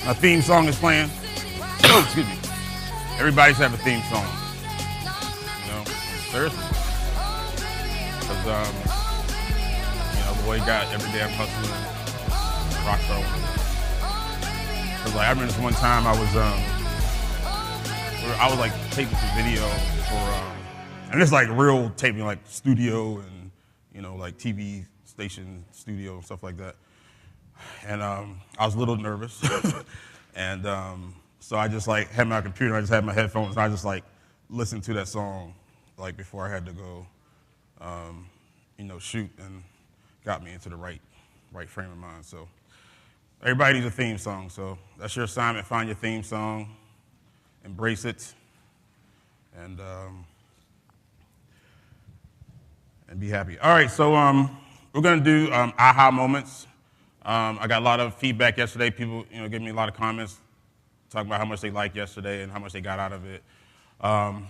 My theme song is playing. Excuse me. Everybody's have a theme song. You know, seriously. Because, the way God, every day I'm hustling, rock star. Because, I remember this one time I was like taping some video for, and it's like real taping, like studio and, like TV station studio and stuff like that. And I was a little nervous. And so I just had my computer, I just had my headphones, and I just listened to that song before I had to go, shoot, and got me into the right frame of mind. So everybody needs a theme song. So that's your assignment. Find your theme song, embrace it, and be happy. All right, so we're gonna do aha moments. I got a lot of feedback yesterday. People, giving me a lot of comments, talking about how much they liked yesterday and how much they got out of it.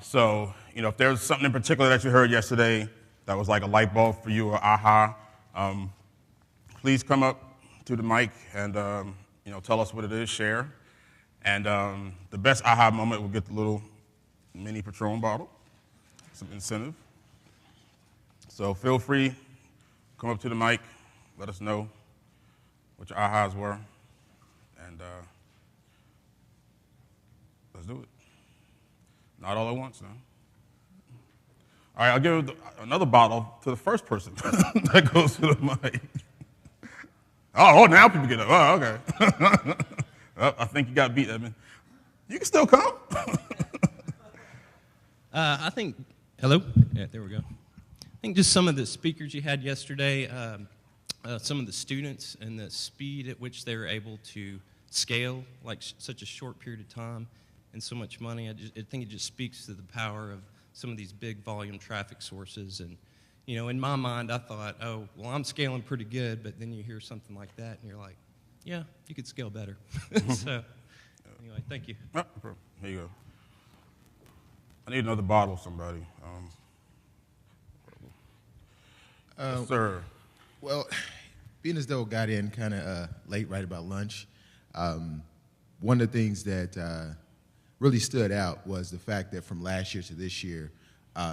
So, if there's something in particular that you heard yesterday that was like a light bulb for you or aha, please come up to the mic and, tell us what it is, share. And the best aha moment will get the little mini Patron bottle, some incentive. So feel free, come up to the mic, let us know what your ahas were, and let's do it. Not all at once, no. All right, I'll give another bottle to the first person that goes to the mic. Oh, now people get up. Oh, okay. Oh, I think you got beat, Edmund. You can still come. I think, hello? Yeah, there we go. I think just some of the speakers you had yesterday, some of the students and the speed at which they were able to scale such a short period of time and so much money, I think it just speaks to the power of some of these big volume traffic sources. And, in my mind, I thought, oh, well, I'm scaling pretty good, but then you hear something like that and you're like, yeah, you could scale better. So, anyway, thank you. Oh, here you go. I need another bottle, somebody. Yes, sir. Well, being as though got in kind of late, right about lunch, one of the things that really stood out was the fact that from last year to this year,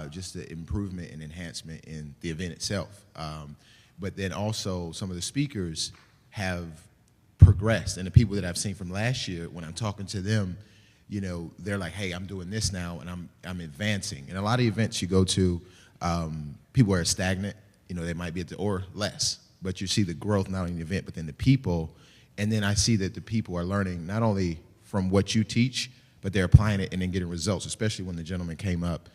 just the improvement and enhancement in the event itself. But then also some of the speakers have progressed, and the people that I've seen from last year, when I'm talking to them, they're like, hey, I'm doing this now, and I'm advancing. And a lot of events you go to, people are stagnant. They might be or less, but you see the growth not only in the event, but then the people. And then I see that the people are learning not only from what you teach, but they're applying it and then getting results, especially when the gentleman came up,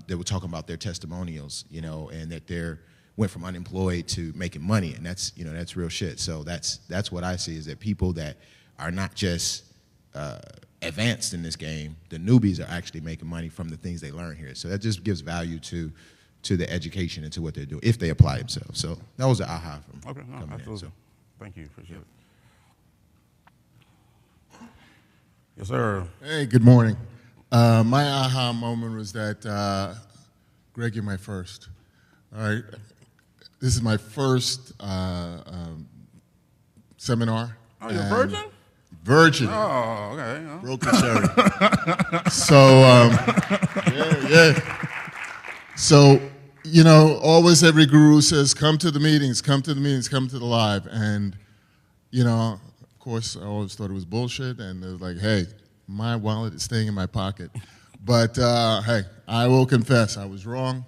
they were talking about their testimonials, and that they're went from unemployed to making money, and that's real shit. So that's what I see, is that people that are not just advanced in this game, the newbies are actually making money from the things they learn here. So that just gives value to the education and to what they're doing if they apply themselves. So that was the aha from okay, no, absolutely. in, so. Thank you, appreciate it. Yes, sir. Hey, good morning. My aha moment was that, Greg, you're my first. All right. This is my first seminar. Oh, you're a virgin? Virgin. Oh, okay. Yeah. Broke the cherry. So, yeah. So, always every guru says, come to the meetings, come to the meetings, come to the live. And, of course, I always thought it was bullshit. And it was like, hey, my wallet is staying in my pocket. But, hey, I will confess, I was wrong.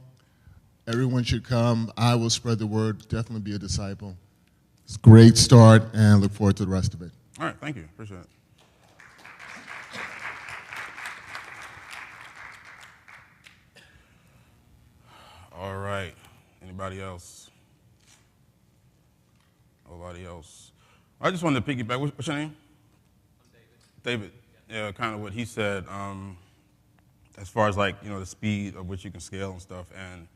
Everyone should come. I will spread the word, definitely be a disciple. It's a great start, and look forward to the rest of it. All right, thank you. Appreciate it. All right. Anybody else? Nobody else. I just wanted to piggyback. What's your name? David. Yeah, kind of what he said. As far as the speed of which you can scale and stuff, and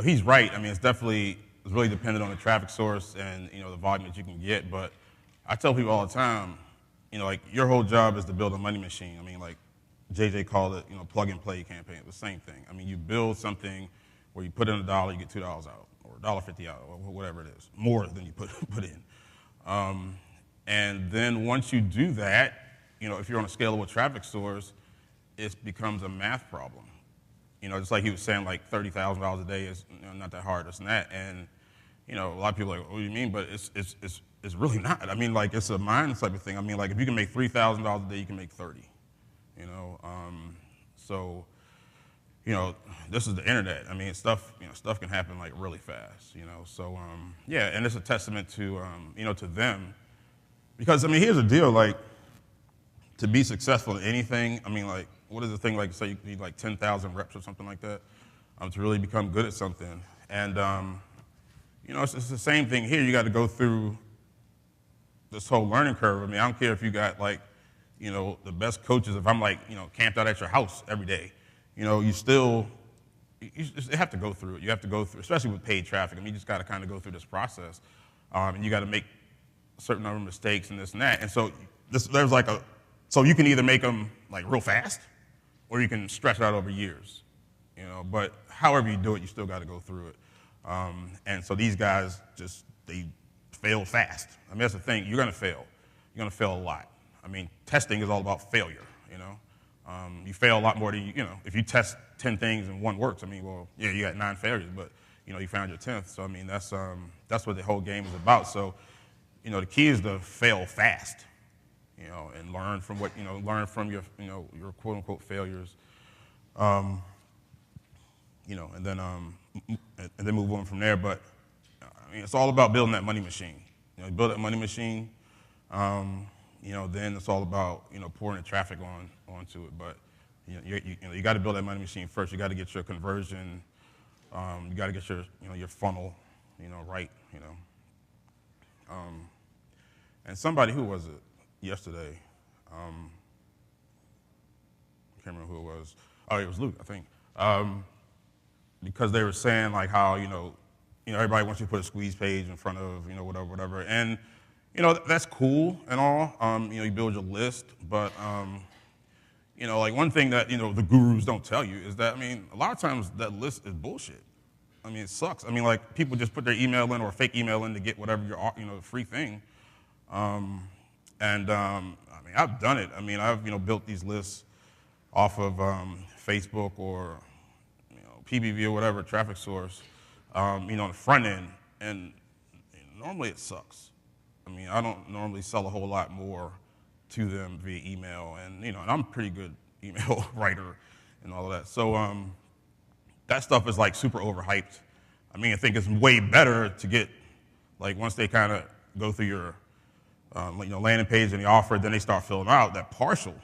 he's right. I mean, it's really dependent on the traffic source and the volume that you can get. But I tell people all the time, your whole job is to build a money machine. I mean, JJ called it, plug and play campaign. It's the same thing. I mean, you build something where you put in $1, you get $2 out, or $1.50 out, or whatever it is, more than you put in. And then once you do that, if you're on a scalable traffic source, it becomes a math problem. Just like he was saying, like $30,000 a day is not that hard, this and that. And a lot of people are like, what do you mean? But it's really not. I mean, like, it's a mind type of thing. I mean, like, if you can make $3,000 a day, you can make 30. So this is the internet. I mean, stuff can happen like really fast. So yeah, and it's a testament to to them, because I mean, here's the deal, like, to be successful in anything, I mean, like, what is the thing, like, say you need like 10,000 reps or something like that, to really become good at something. And it's the same thing here. You got to go through this whole learning curve. I mean, I don't care if you got like, the best coaches. If I'm like, camped out at your house every day, you still, you just have to go through it. You have to go through, especially with paid traffic. I mean, you just got to kind of go through this process, and you got to make a certain number of mistakes and this and that. And so there's like so you can either make them like real fast, or you can stretch it out over years, But however you do it, you still got to go through it. And so these guys they fail fast. I mean, that's the thing. You're going to fail. You're going to fail a lot. I mean, testing is all about failure, You fail a lot more than if you test 10 things and one works, I mean, well, yeah, you got 9 failures, but, you found your 10th. So, I mean, that's what the whole game is about. So, the key is to fail fast, and learn from learn from your quote unquote failures, and then move on from there. But, I mean, it's all about building that money machine. Build that money machine. Then it's all about pouring the traffic onto it. But you got to build that money machine first. You got to get your conversion. You got to get your funnel, right. And somebody, who was it yesterday? I can't remember who it was. Oh, it was Luke, I think. Because they were saying like how everybody wants you to put a squeeze page in front of whatever. And that's cool and all. You build your list, but like one thing that the gurus don't tell you is that, I mean, a lot of times that list is bullshit. I mean, it sucks. I mean, like, people just put their email in or fake email in to get whatever your free thing. I mean, I've done it. I mean, I've built these lists off of Facebook or PBV or whatever traffic source, on the front end, and normally it sucks. I mean, I don't normally sell a whole lot more to them via email, and and I'm a pretty good email writer and all of that. So that stuff is like super overhyped. I mean, I think it's way better to get, like, once they kind of go through your landing page and the offer, then they start filling out that partial.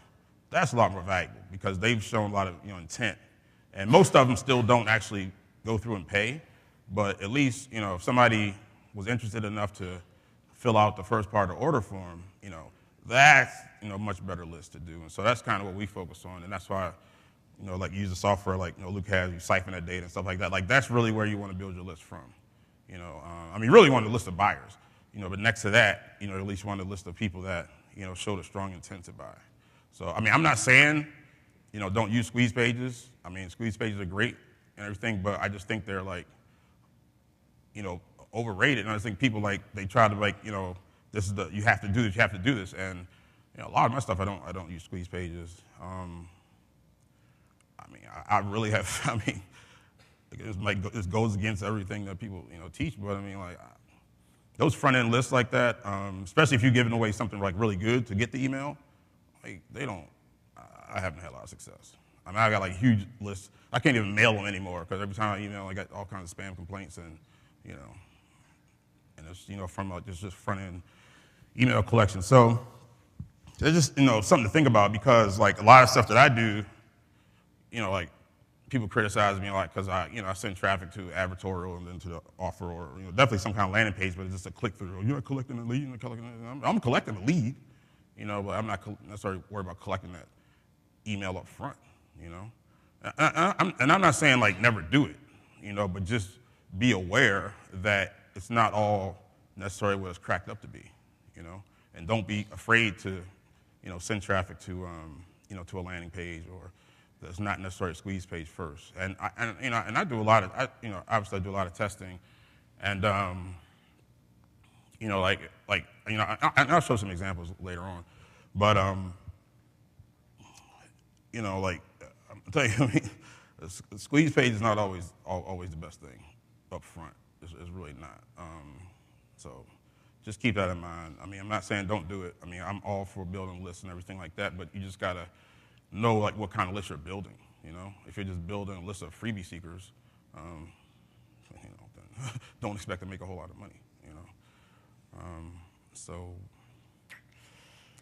That's a lot more valuable because they've shown a lot of intent, and most of them still don't actually go through and pay. But at least if somebody was interested enough to fill out the first part of the order form, that's much better list to do. And so that's kind of what we focus on, and that's why like use the software like Luke has, you siphon that data and stuff like that. Like, that's really where you want to build your list from. I mean, you really want a list of buyers, but next to that, at least you want a list of people that showed a strong intent to buy. So I mean, I'm not saying don't use squeeze pages. I mean, squeeze pages are great and everything, but I just think they're like overrated. And I think people they try to this is you have to do this, you have to do this, and a lot of my stuff I don't use squeeze pages. I mean, I really have. I mean, this goes against everything that people teach. But I mean, like, those front end lists like that, especially if you're giving away something like really good to get the email, like, they don't. I haven't had a lot of success. I mean, I got like huge lists. I can't even mail them anymore because every time I email, I get all kinds of spam complaints, and and it's from just front end email collection. So it's just something to think about, because like a lot of stuff that I do, like, people criticize me a lot because I send traffic to advertorial and then to the offer, or definitely some kind of landing page, but it's just a click through. You're not collecting a lead. I'm collecting a lead, but I'm not necessarily worried about collecting that email up front, And I'm not saying like never do it, but just be aware that it's not all necessarily what it's cracked up to be, and don't be afraid to, send traffic to, to a landing page, or that's not necessarily a squeeze page first. And I do a lot of, obviously I do a lot of testing, and I'll show some examples later on, but I'll tell you, I mean, the squeeze page is not always the best thing up front. It's really not. So just keep that in mind. I mean, I'm not saying don't do it. I mean, I'm all for building lists and everything like that, but you just gotta know like what kind of list you're building. If you're just building a list of freebie seekers, then don't expect to make a whole lot of money. So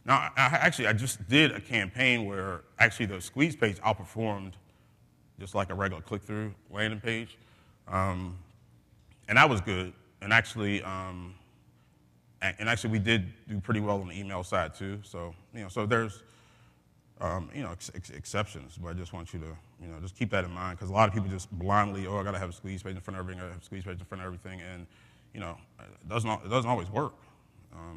now, I just did a campaign where actually the squeeze page outperformed just like a regular click-through landing page, and that was good. And actually we did do pretty well on the email side too. So so there's exceptions, but I just want you to just keep that in mind, because a lot of people just blindly, I got to have a squeeze page in front of everything, I got to have a squeeze page in front of everything, and it doesn't always work.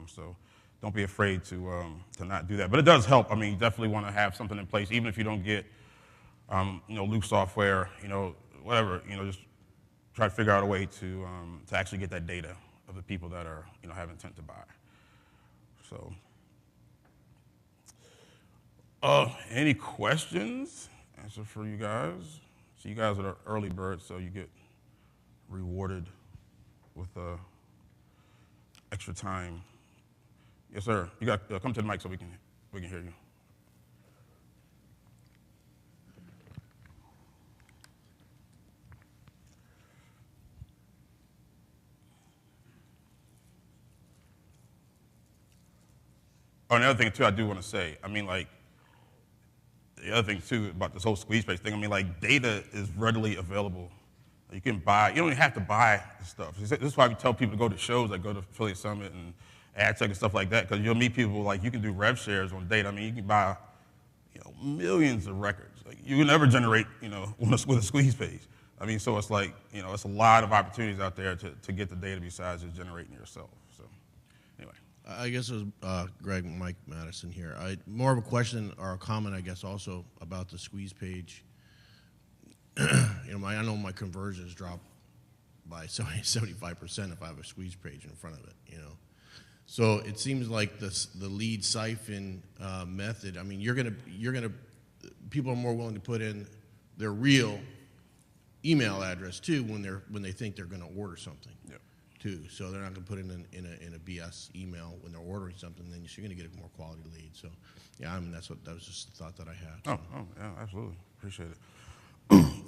So don't be afraid to not do that. But it does help. I mean, you definitely want to have something in place, even if you don't get loop software, whatever. Just try to figure out a way to actually get that data of the people that are have intent to buy. So, any questions? Answer for you guys. So you guys are the early birds, so you get rewarded with extra time. Yes, sir. You got come to the mic so we can hear you. Oh, another thing too, I do want to say. I mean, like the other thing too about this whole squeeze page thing. I mean, like data is readily available. You can buy. You don't even have to buy stuff. This is why we tell people to go to shows, like go to Affiliate Summit and AdTech and stuff like that, because you'll meet people like you can do rev shares on data. I mean, you can buy millions of records. Like you can never generate with a squeeze page. I mean, so it's like it's a lot of opportunities out there to get the data besides just generating yourself. So anyway, I guess it was Mike Madison here. More of a question or a comment, I guess, also about the squeeze page. I know my conversions drop by 75% if I have a squeeze page in front of it. So it seems like the lead siphon method. I mean, people are more willing to put in their real email address too when they think they're going to order something. yeah. Too, so they're not going to put it in a BS email when they're ordering something. Then you're going to get a more quality lead. So, yeah, I mean that was just the thought that I had. So. Oh, yeah, absolutely, appreciate it.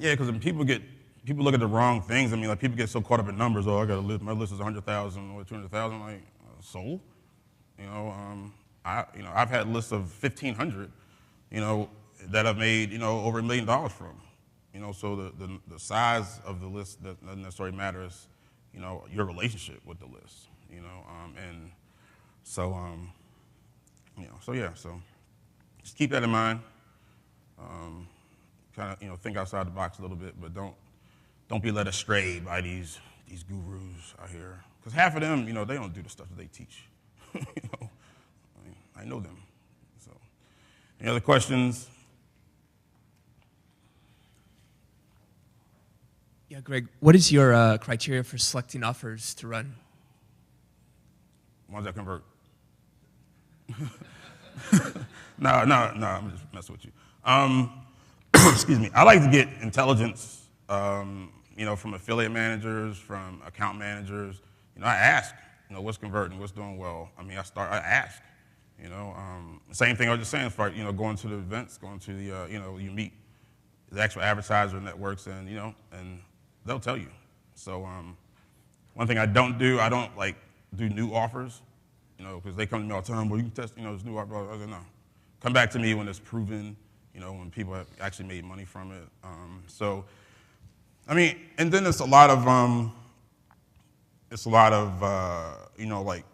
Yeah, because when people look at the wrong things. I mean, like people get so caught up in numbers. Oh, I got a list. My list is 100,000 or 200,000. Like, sold. I've had lists of 1,500. That I've made over $1 million from. So the size of the list doesn't necessarily matter. It's, your relationship with the list, and so, so just keep that in mind. Kind of, think outside the box a little bit, but don't be led astray by these gurus out here, because half of them, they don't do the stuff that they teach. I know them. So, any other questions? Yeah, Greg, what is your criteria for selecting offers to run? Ones that convert. No, I'm just messing with you. Excuse me. I like to get intelligence, from affiliate managers, from account managers. I ask, what's converting, what's doing well. I mean, I ask. Same thing I was just saying for going to the events, going to the you meet the actual advertiser networks, and and they'll tell you. So one thing I don't do do new offers, because they come to me all the time. Well, you can test, this new offer. I said, no. Come back to me when it's proven, when people have actually made money from it. So, I mean, and then it's a lot of like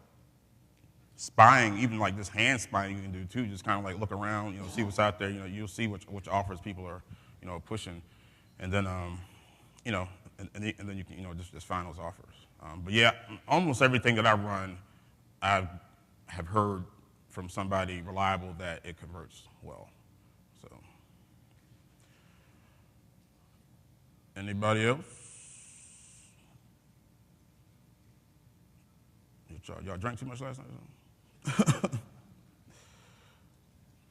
spying, even like this hand spying you can do too. Just kind of like look around, see what's out there. You'll see which offers people are, pushing, and then and then you can just find those offers. But yeah, almost everything that I run, I have heard from somebody reliable that it converts well. So, anybody else? Your Y'all drank too much last night?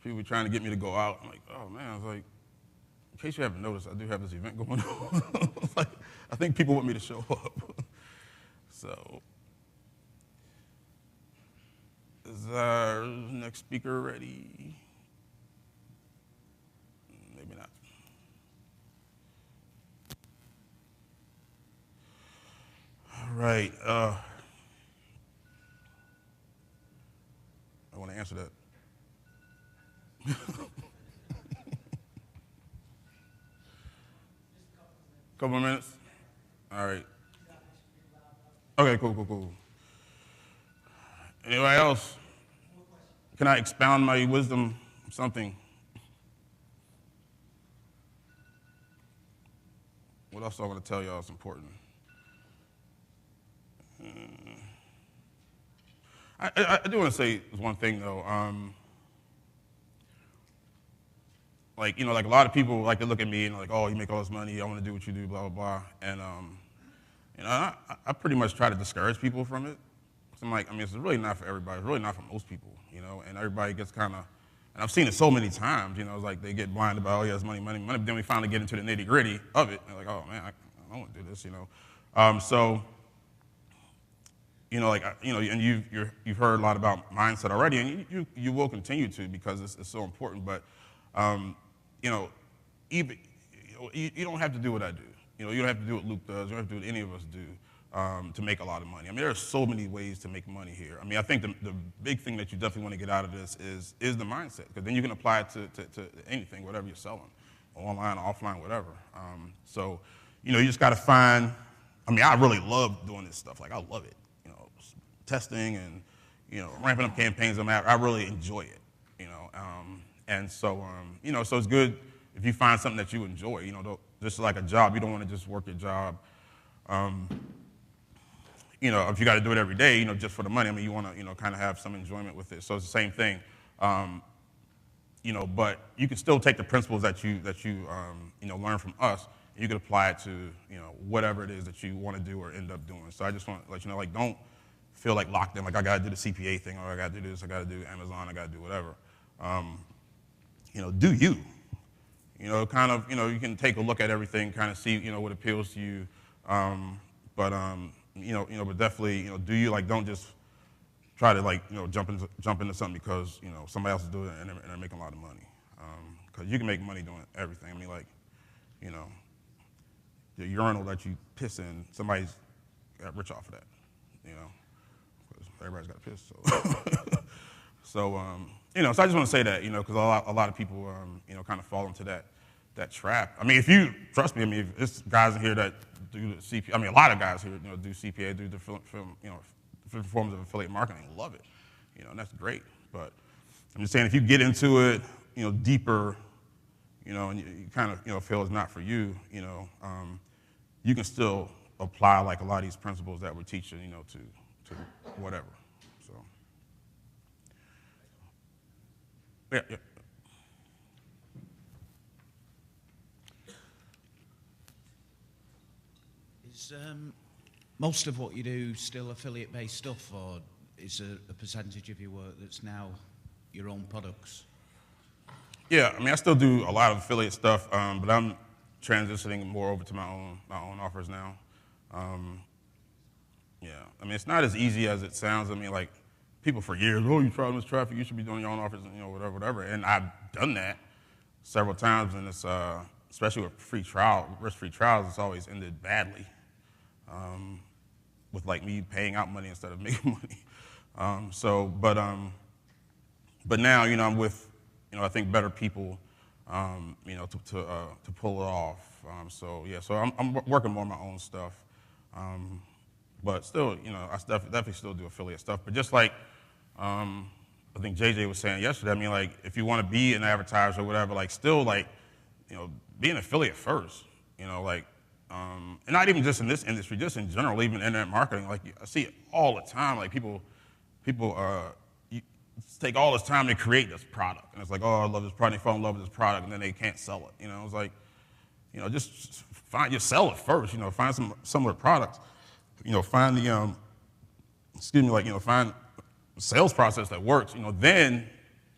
People were trying to get me to go out. I'm like, oh man, I was like, in case you haven't noticed, I do have this event going on. Like, I think people want me to show up. So, is our next speaker ready? Maybe not. All right. I want to answer that. Couple of minutes? All right. Okay, cool. Anybody else? Can I expound my wisdom on something? What else do I want to tell y'all is important? I do want to say one thing, though. Like, like a lot of people like to look at me and like, oh, you make all this money, I want to do what you do, blah, blah, blah. And, I pretty much try to discourage people from it. So I'm like, it's really not for everybody. It's really not for most people, and everybody gets kind of, and I've seen it so many times, it's like they get blinded by, oh, yeah, it's money. But then we finally get into the nitty gritty of it. And they're like, oh, man, I don't want to do this, So, and you've heard a lot about mindset already, and you will continue to because it's so important. But, even you don't have to do what I do. You don't have to do what Luke does. You don't have to do what any of us do to make a lot of money. There are so many ways to make money here. I think the big thing that you definitely want to get out of this is the mindset, because then you can apply it to anything, whatever you're selling, online, offline, whatever. So, you just got to find. I really love doing this stuff. Like, I love it. Testing and ramping up campaigns. I really enjoy it. And so so it's good if you find something that you enjoy. Just like a job, you don't want to just work your job. If you got to do it every day, just for the money. You want to kind of have some enjoyment with it. So it's the same thing. But you can still take the principles that you learn from us, and you can apply it to whatever it is that you want to do or end up doing. So I just want to let you know, like, don't feel like locked in, like I got to do the CPA thing, or I got to do this, I got to do Amazon, I got to do whatever. Do you? Kind of, you can take a look at everything, kind of see, what appeals to you. But definitely, do you, like, don't just try to, like, jump into something because, somebody else is doing it and they're making a lot of money. Because you can make money doing everything. The urinal that you piss in, somebody's got rich off of that, because everybody's got to piss. So, so I just want to say that, because a lot of people, kind of fall into that trap. If you trust me, if it's guys in here that do CPA. A lot of guys here, do CPA, do different forms of affiliate marketing, love it, and that's great. But I'm just saying, if you get into it, deeper, and you kind of, feel it's not for you, you can still apply like a lot of these principles that we're teaching, to whatever. So, yeah. Is most of what you do still affiliate-based stuff, or is a percentage of your work that's now your own products? Yeah, I still do a lot of affiliate stuff, but I'm transitioning more over to my own offers now. Yeah, it's not as easy as it sounds. Like, people for years, oh, you try this traffic, you should be doing your own offers, and whatever. And I've done that several times, and it's especially with risk-free trials, it's always ended badly, with like me paying out money instead of making money. But now, I'm with, I think better people, to pull it off. So I'm working more on my own stuff. But still, I definitely still do affiliate stuff. But just like I think JJ was saying yesterday, like, if you want to be an advertiser or whatever, like, still, like, be an affiliate first, and not even just in this industry, just in general, even internet marketing. Like, I see it all the time. Like, people take all this time to create this product, and it's like, oh, I love this product. They fall in love with this product, and then they can't sell it. It's like, just sell it first. Find some similar products. Find find a sales process that works, then,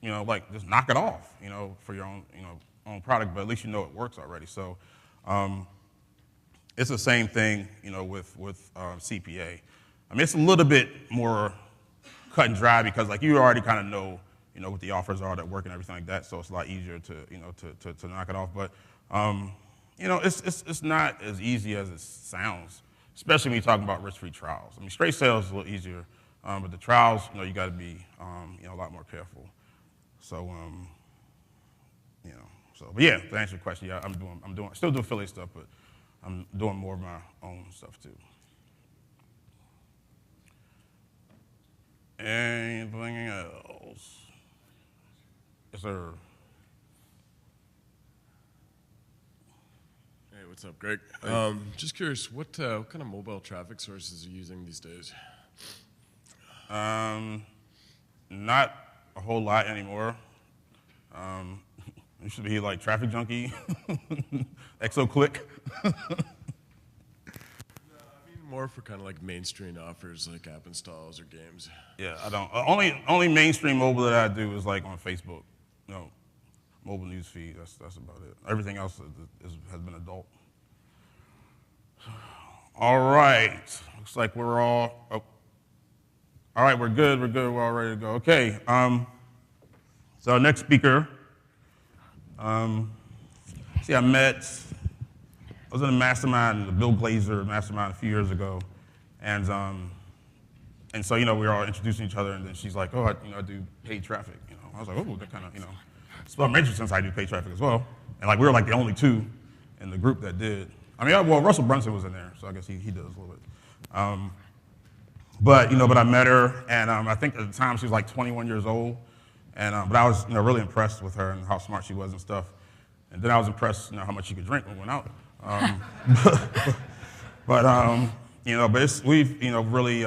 like just knock it off, for your own product, but at least it works already. So it's the same thing, with CPA. I mean, it's a little bit more cut and dry because like you already kind of know, what the offers are that work and everything like that. So it's a lot easier to, to knock it off. But, it's not as easy as it sounds, especially when you're talking about risk-free trials. I mean, straight sales is a little easier, but the trials, you got to be, a lot more careful. So, but yeah, to answer your question, yeah, still doing affiliate stuff, but I'm doing more of my own stuff too. Anything else? Yes, sir. Hey, what's up, Greg? Just curious, what kind of mobile traffic sources are you using these days? Not a whole lot anymore. It should be like Traffic Junkie, ExoClick. More for kind of like mainstream offers, like app installs or games. Yeah, I don't. Only mainstream mobile that I do is like on Facebook. Mobile news feed. That's about it. Everything else has been adult. All right. Looks like we're all. Oh. All right, we're good. We're all ready to go. Okay. So our next speaker. I was in a mastermind, the Bill Glazer mastermind a few years ago, and so we were all introducing each other, and then she's like, "Oh, I do paid traffic." I was like, "Oh, that kind of So I'm interested since I do paid traffic as well, and like we were like the only two in the group that did. I mean, well, Russell Brunson was in there, so I guess he does a little bit. But I met her, and I think at the time she was like 21 years old, and but I was really impressed with her and how smart she was and stuff, and then I was impressed how much she could drink when we went out. We've really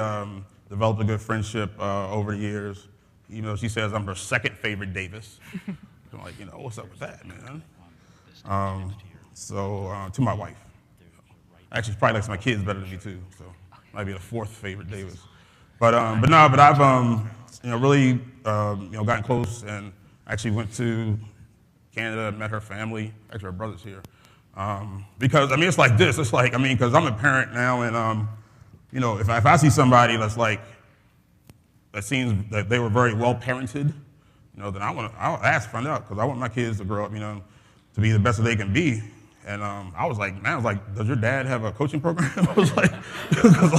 developed a good friendship over the years. Even though she says I'm her second favorite Davis, I'm like, what's up with that, man? To my wife, actually, she probably likes my kids better than me too. So might be the fourth favorite Davis. But I've really gotten close and actually went to Canada, met her family. Actually, her brother's here. Because it's like this. It's like because I'm a parent now, and if I see somebody that's like that seems that they were very well parented, then I'll ask, find out, because I want my kids to grow up, to be the best that they can be. And I was like, does your dad have a coaching program? I was like, because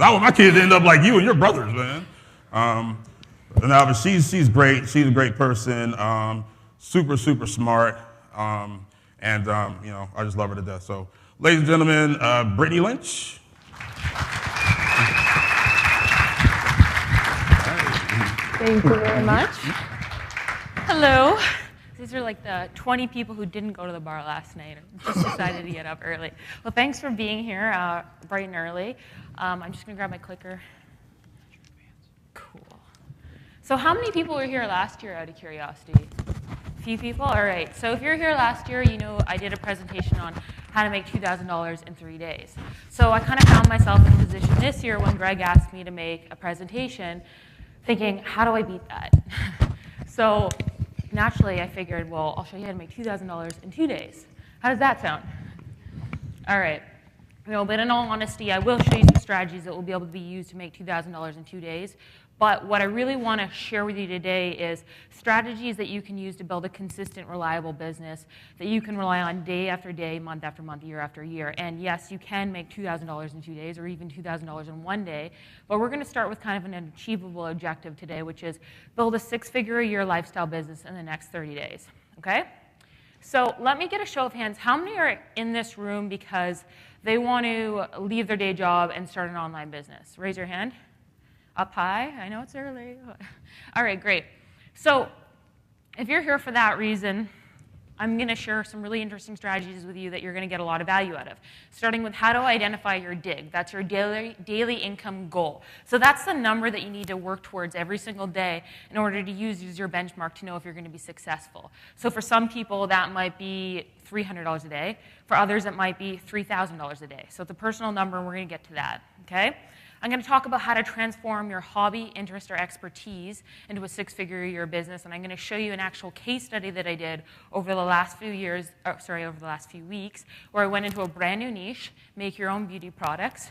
I want my kids to end up like you and your brothers, man. But she's great. She's a great person. Super smart. I just love her to death. So, ladies and gentlemen, Brittany Lynch. Thank you very much. Hello. These are like the 20 people who didn't go to the bar last night and just decided to get up early. Well, thanks for being here bright and early. I'm just going to grab my clicker. Cool. So how many people were here last year, out of curiosity? A few people? All right. So if you're here last year, I did a presentation on how to make $2,000 in 3 days. So I kind of found myself in a position this year when Greg asked me to make a presentation thinking, how do I beat that? So naturally, I figured, well, I'll show you how to make $2,000 in 2 days. How does that sound? All right. But in all honesty, I will show you some strategies that will be able to be used to make $2,000 in 2 days. But what I really want to share with you today is strategies that you can use to build a consistent, reliable business that you can rely on day after day, month after month, year after year. And yes, you can make $2,000 in 2 days or even $2,000 in 1 day. But we're going to start with kind of an achievable objective today, which is build a six-figure-a-year lifestyle business in the next 30 days. Okay? So let me get a show of hands. How many are in this room because they want to leave their day job and start an online business? Raise your hand. Up high. I know it's early. All right, great. So if you're here for that reason, I'm going to share some really interesting strategies with you that you're going to get a lot of value out of, starting with how to identify your DIG. That's your daily income goal. So that's the number that you need to work towards every single day in order to use as your benchmark to know if you're going to be successful. So for some people, that might be $300 a day. For others, it might be $3,000 a day. So it's a personal number, and we're going to get to that. Okay? I'm going to talk about how to transform your hobby, interest, or expertise into a six-figure-a-year business, and I'm going to show you an actual case study that I did over the last few over the last few weeks, where I went into a brand new niche, make your own beauty products.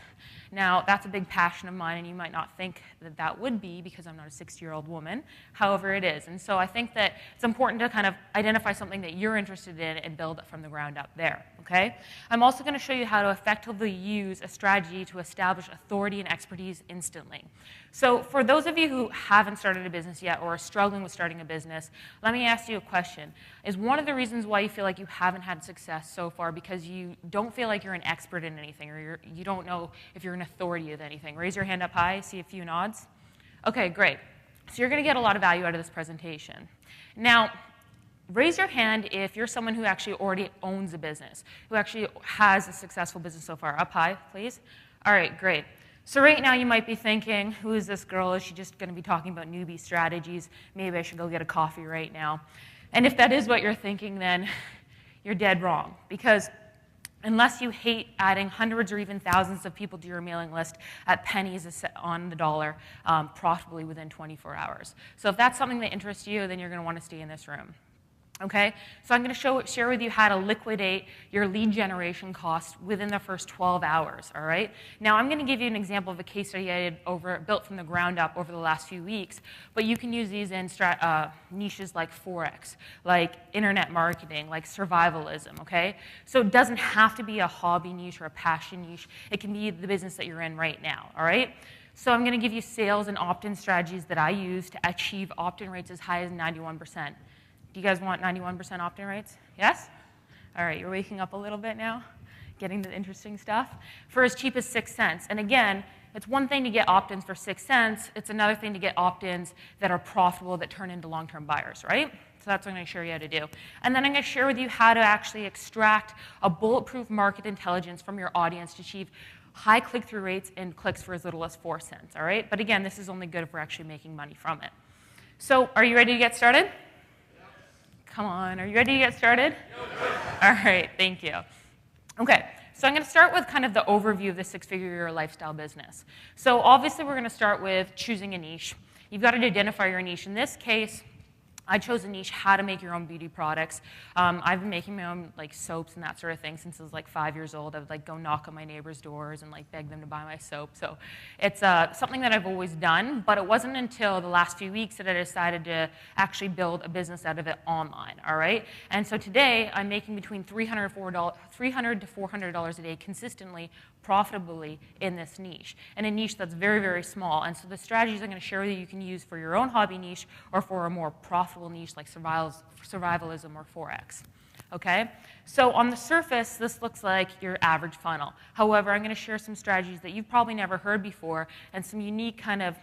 Now, that's a big passion of mine, and you might not think that that would be because I'm not a 60-year-old woman. However, it is. And so I think that it's important to kind of identify something that you're interested in and build from the ground up there, okay? I'm also going to show you how to effectively use a strategy to establish authority and expertise instantly. So for those of you who haven't started a business yet or are struggling with starting a business, let me ask you a question. Is one of the reasons why you feel like you haven't had success so far because you don't feel like you're an expert in anything, or you don't know if you're an authority of anything? Raise your hand up high. I see a few nods. Okay, great. So you're going to get a lot of value out of this presentation. Now, raise your hand if you're someone who actually already owns a business, who actually has a successful business so far. Up high, please. All right, great. So right now you might be thinking, who is this girl? Is she just going to be talking about newbie strategies? Maybe I should go get a coffee right now. And if that is what you're thinking, then you're dead wrong. Because unless you hate adding hundreds or even thousands of people to your mailing list at pennies on the dollar, profitably within 24 hours. So if that's something that interests you, then you're going to want to stay in this room. Okay, so I'm going to share with you how to liquidate your lead generation costs within the first 12 hours, all right? Now, I'm going to give you an example of a case study I did built from the ground up over the last few weeks, but you can use these in niches like Forex, like internet marketing, like survivalism, okay? So it doesn't have to be a hobby niche or a passion niche. It can be the business that you're in right now, all right? So I'm going to give you sales and opt-in strategies that I use to achieve opt-in rates as high as 91%. Do you guys want 91% opt-in rates? Yes? All right, you're waking up a little bit now, getting the interesting stuff. For as cheap as 6 cents. And again, it's one thing to get opt-ins for 6 cents. It's another thing to get opt-ins that are profitable, that turn into long-term buyers, right? So that's what I'm going to show you how to do. And then I'm going to share with you how to actually extract a bulletproof market intelligence from your audience to achieve high click-through rates and clicks for as little as 4 cents, all right? But again, this is only good if we're actually making money from it. So are you ready to get started? Come on, are you ready to get started? All right, thank you. Okay, so I'm going to start with kind of the overview of the six-figure lifestyle business. So obviously we're going to start with choosing a niche. You've got to identify your niche. In this case, I chose a niche, how to make your own beauty products. I've been making my own like soaps and that sort of thing since I was like 5 years old. I would like go knock on my neighbors' doors and like beg them to buy my soap. So it's something that I've always done, but it wasn't until the last few weeks that I decided to actually build a business out of it online, all right? And so today I'm making between $300 to $400 a day consistently, profitably in this niche, and a niche that's very, very small. And so the strategies I'm going to share with you can use for your own hobby niche or for a more profitable niche like survivalism or Forex. Okay? So on the surface, this looks like your average funnel. However, I'm going to share some strategies that you've probably never heard before and some unique kind of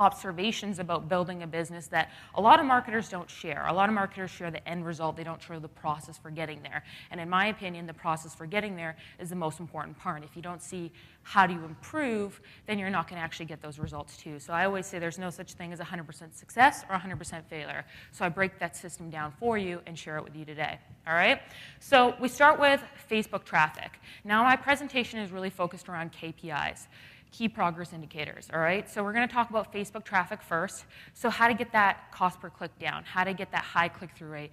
observations about building a business that a lot of marketers don't share. A lot of marketers share the end result. They don't share the process for getting there. And in my opinion, the process for getting there is the most important part. If you don't see how do you improve, then you're not going to actually get those results too. So I always say there's no such thing as 100% success or 100% failure. So I break that system down for you and share it with you today. All right? So we start with Facebook traffic. Now my presentation is really focused around KPIs. Key progress indicators, all right? So we're going to talk about Facebook traffic first. So how to get that cost per click down, how to get that high click-through rate.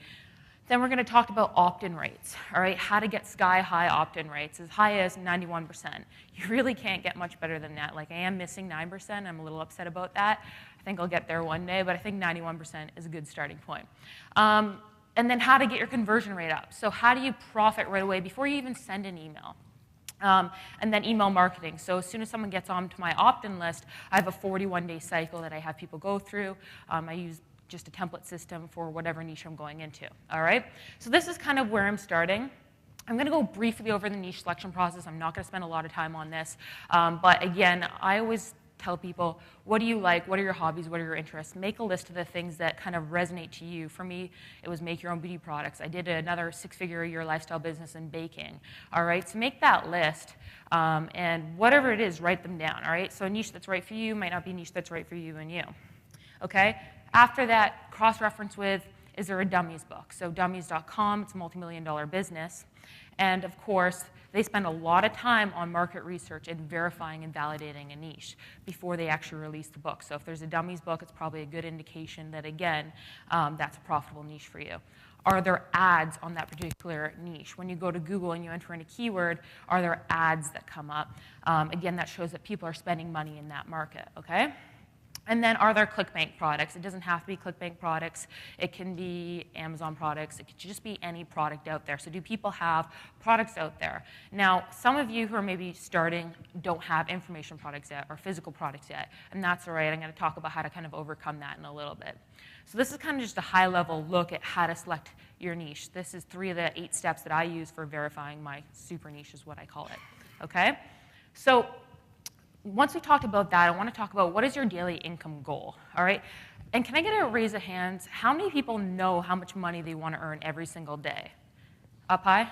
Then we're going to talk about opt-in rates, all right? How to get sky-high opt-in rates, as high as 91%. You really can't get much better than that. Like I am missing 9%. I'm a little upset about that. I think I'll get there one day, but I think 91% is a good starting point. And then how to get your conversion rate up. So how do you profit right away before you even send an email? And then email marketing. So as soon as someone gets onto my opt-in list, I have a 41-day cycle that I have people go through. I use just a template system for whatever niche I'm going into, all right? So this is kind of where I'm starting. I'm going to go briefly over the niche selection process. I'm not going to spend a lot of time on this. But again, I always tell people, what do you like? What are your hobbies? What are your interests? Make a list of the things that kind of resonate to you. For me, it was make your own beauty products. I did another six-figure-a-year lifestyle business in baking. All right, so make that list, and whatever it is, write them down. All right, so a niche that's right for you might not be a niche that's right for you and you. Okay, after that, cross-reference with is there a dummies book. So dummies.com, it's a multi-million-dollar business. And of course, they spend a lot of time on market research and verifying and validating a niche before they actually release the book. So if there's a dummies book, it's probably a good indication that, again, that's a profitable niche for you. Are there ads on that particular niche? When you go to Google and you enter in a keyword, are there ads that come up? Again, that shows that people are spending money in that market, okay? And then are there ClickBank products? It doesn't have to be ClickBank products. It can be Amazon products. It could just be any product out there. So do people have products out there? Now, some of you who are maybe starting don't have information products yet or physical products yet, and that's all right. I'm going to talk about how to kind of overcome that in a little bit. So this is kind of just a high-level look at how to select your niche. This is 3 of the 8 steps that I use for verifying my super niche is what I call it, okay? So once we talked about that, I want to talk about what is your daily income goal, all right? And can I get a raise of hands? How many people know how much money they want to earn every single day? Up high?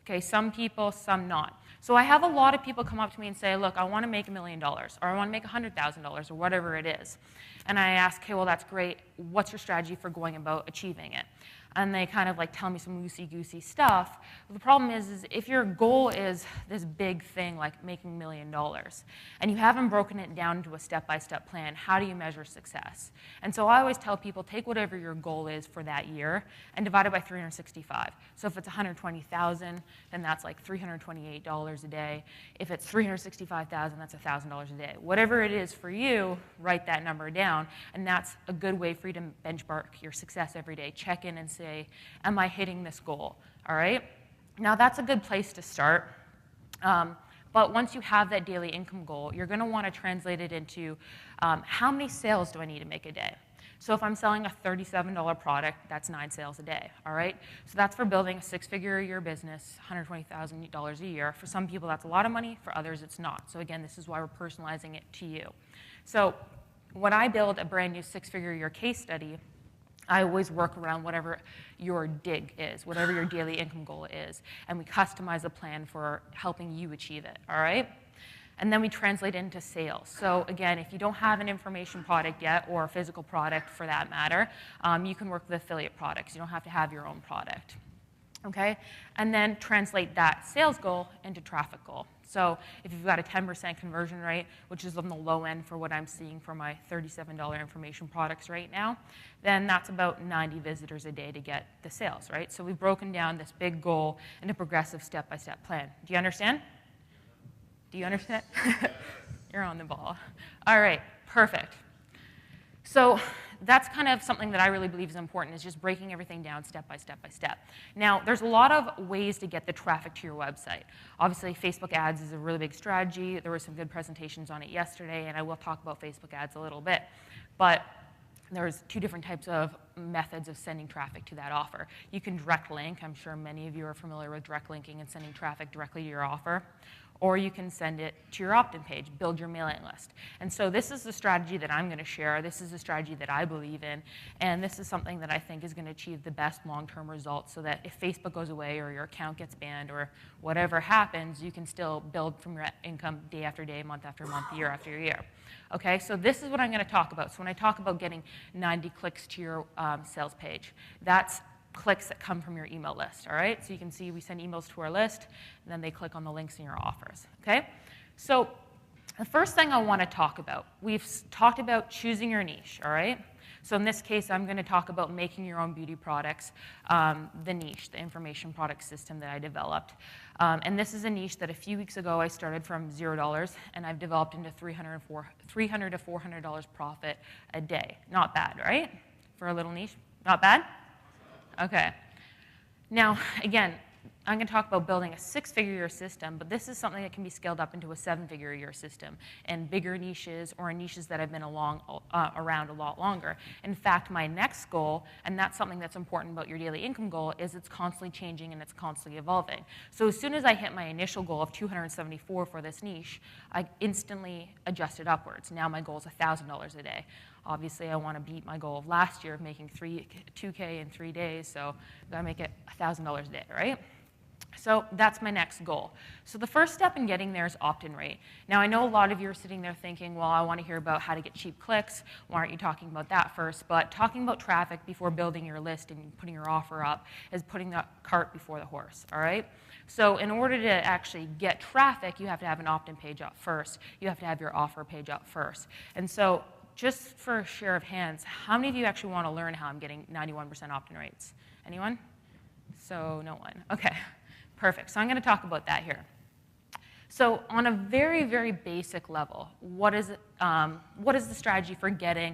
Okay, some people, some not. So I have a lot of people come up to me and say, look, I want to make $1 million, or I want to make $100,000, or whatever it is. And I ask, okay, well, that's great. What's your strategy for going about achieving it? And they kind of like tell me some loosey-goosey stuff. But the problem is if your goal is this big thing like making $1 million, and you haven't broken it down into a step-by-step plan, how do you measure success? And so I always tell people, take whatever your goal is for that year and divide it by 365. So if it's $120,000, then that's like $328 a day. If it's $365,000, that's $1,000 a day. Whatever it is for you, write that number down, and that's a good way for you to benchmark your success every day. Check in and say, am I hitting this goal? All right? Now, that's a good place to start. But once you have that daily income goal, you're going to want to translate it into how many sales do I need to make a day? So if I'm selling a $37 product, that's 9 sales a day, all right? So that's for building a 6-figure-a-year business, $120,000 a year. For some people, that's a lot of money. For others, it's not. So again, this is why we're personalizing it to you. So when I build a brand new 6-figure-a-year case study, I always work around whatever your DIG is, whatever your daily income goal is, and we customize a plan for helping you achieve it, all right? And then we translate it into sales. So again, if you don't have an information product yet, or a physical product for that matter, you can work with affiliate products. You don't have to have your own product, okay? And then translate that sales goal into traffic goal. So if you've got a 10% conversion rate, which is on the low end for what I'm seeing for my $37 information products right now, then that's about 90 visitors a day to get the sales, right? So we've broken down this big goal into a progressive step-by-step plan. Do you understand? Do you understand? You're on the ball. All right, perfect. So that's kind of something that I really believe is important, is just breaking everything down step by step by step. Now, there's a lot of ways to get the traffic to your website. Obviously, Facebook ads is a really big strategy. There were some good presentations on it yesterday, and I will talk about Facebook ads a little bit. But there's 2 different types of methods of sending traffic to that offer. You can direct link. I'm sure many of you are familiar with direct linking and sending traffic directly to your offer. Or you can send it to your opt-in page, build your mailing list. And so this is the strategy that I'm going to share. This is the strategy that I believe in. And this is something that I think is going to achieve the best long-term results, so that if Facebook goes away or your account gets banned or whatever happens, you can still build from your income day after day, month after month, year after year. Okay, so this is what I'm going to talk about. So when I talk about getting 90 clicks to your sales page, that's clicks that come from your email list, all right? So you can see we send emails to our list, and then they click on the links in your offers, okay? So the first thing I want to talk about, we've talked about choosing your niche, all right? So in this case, I'm going to talk about making your own beauty products, the niche, the information product system that I developed. And this is a niche that a few weeks ago I started from $0, and I've developed into $300 to $400 profit a day. Not bad, right? For a little niche, not bad? Okay. Now, again, I'm going to talk about building a 6-figure-a-year system, but this is something that can be scaled up into a 7-figure-a-year system and bigger niches, or niches that have been around a lot longer. In fact, my next goal, and that's something that's important about your daily income goal, is it's constantly changing and it's constantly evolving. So as soon as I hit my initial goal of $274 for this niche, I instantly adjusted upwards. Now my goal is $1,000 a day. Obviously, I want to beat my goal of last year of making $2K in 3 days, so I've got to make it $1,000 a day, right? So that's my next goal. So the first step in getting there is opt-in rate. Now I know a lot of you are sitting there thinking, well, I want to hear about how to get cheap clicks. Why aren't you talking about that first? But talking about traffic before building your list and putting your offer up is putting the cart before the horse, all right? So in order to actually get traffic, you have to have an opt-in page up first. You have to have your offer page up first. And so just for a share of hands, how many of you actually want to learn how I'm getting 91% opt-in rates? Anyone? So no one. Okay. Perfect. So I'm going to talk about that here. So on a very, very basic level, what is the strategy for getting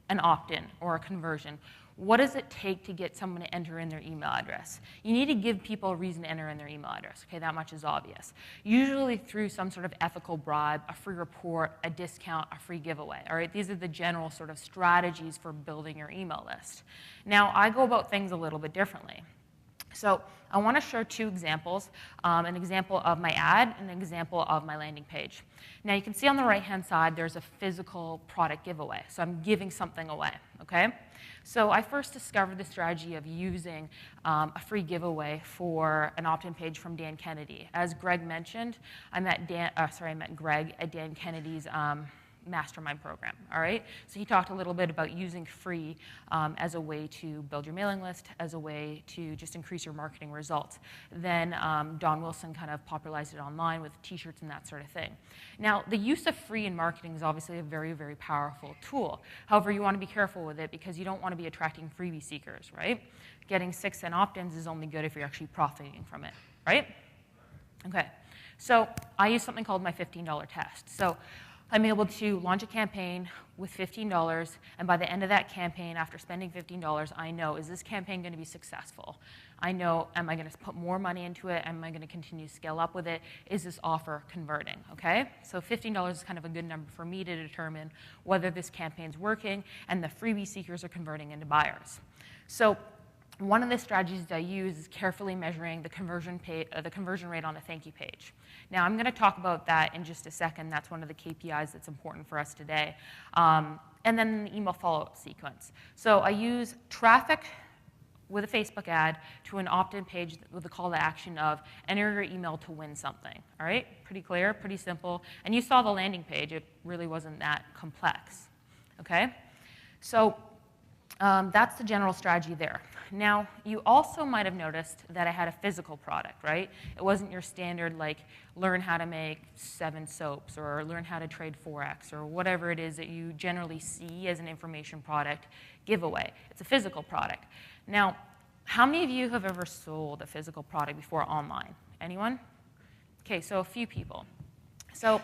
an opt-in or a conversion? What does it take to get someone to enter in their email address? You need to give people a reason to enter in their email address. Okay, that much is obvious. Usually through some sort of ethical bribe, a free report, a discount, a free giveaway. All right, these are the general sort of strategies for building your email list. Now, I go about things a little bit differently. So I want to share two examples, an example of my ad and an example of my landing page. Now you can see on the right-hand side there's a physical product giveaway. So I'm giving something away, okay? So I first discovered the strategy of using a free giveaway for an opt-in page from Dan Kennedy. As Greg mentioned, I met Greg at Dan Kennedy's mastermind program, all right? So he talked a little bit about using free as a way to build your mailing list, as a way to just increase your marketing results. Then Don Wilson kind of popularized it online with t-shirts and that sort of thing. Now, the use of free in marketing is obviously a very, very powerful tool. However, you want to be careful with it because you don't want to be attracting freebie seekers, right? Getting 6-cent opt-ins is only good if you're actually profiting from it, right? Okay, so I use something called my $15 test. So I'm able to launch a campaign with $15, and by the end of that campaign, after spending $15, I know, is this campaign going to be successful? I know, am I going to put more money into it? Am I going to continue to scale up with it? Is this offer converting, okay? So $15 is kind of a good number for me to determine whether this campaign's working and the freebie seekers are converting into buyers. So one of the strategies that I use is carefully measuring the conversion rate on a thank you page. Now, I'm going to talk about that in just a second. That's one of the KPIs that's important for us today. And then the email follow-up sequence. So I use traffic with a Facebook ad to an opt-in page with a call to action of enter your email to win something. All right? Pretty clear, pretty simple. And you saw the landing page. It really wasn't that complex. Okay? So that's the general strategy there. Now, you also might have noticed that I had a physical product, right? It wasn't your standard, like, learn how to make 7 soaps or learn how to trade Forex or whatever it is that you generally see as an information product giveaway. It's a physical product. Now, how many of you have ever sold a physical product before online? Anyone? Okay, so a few people. So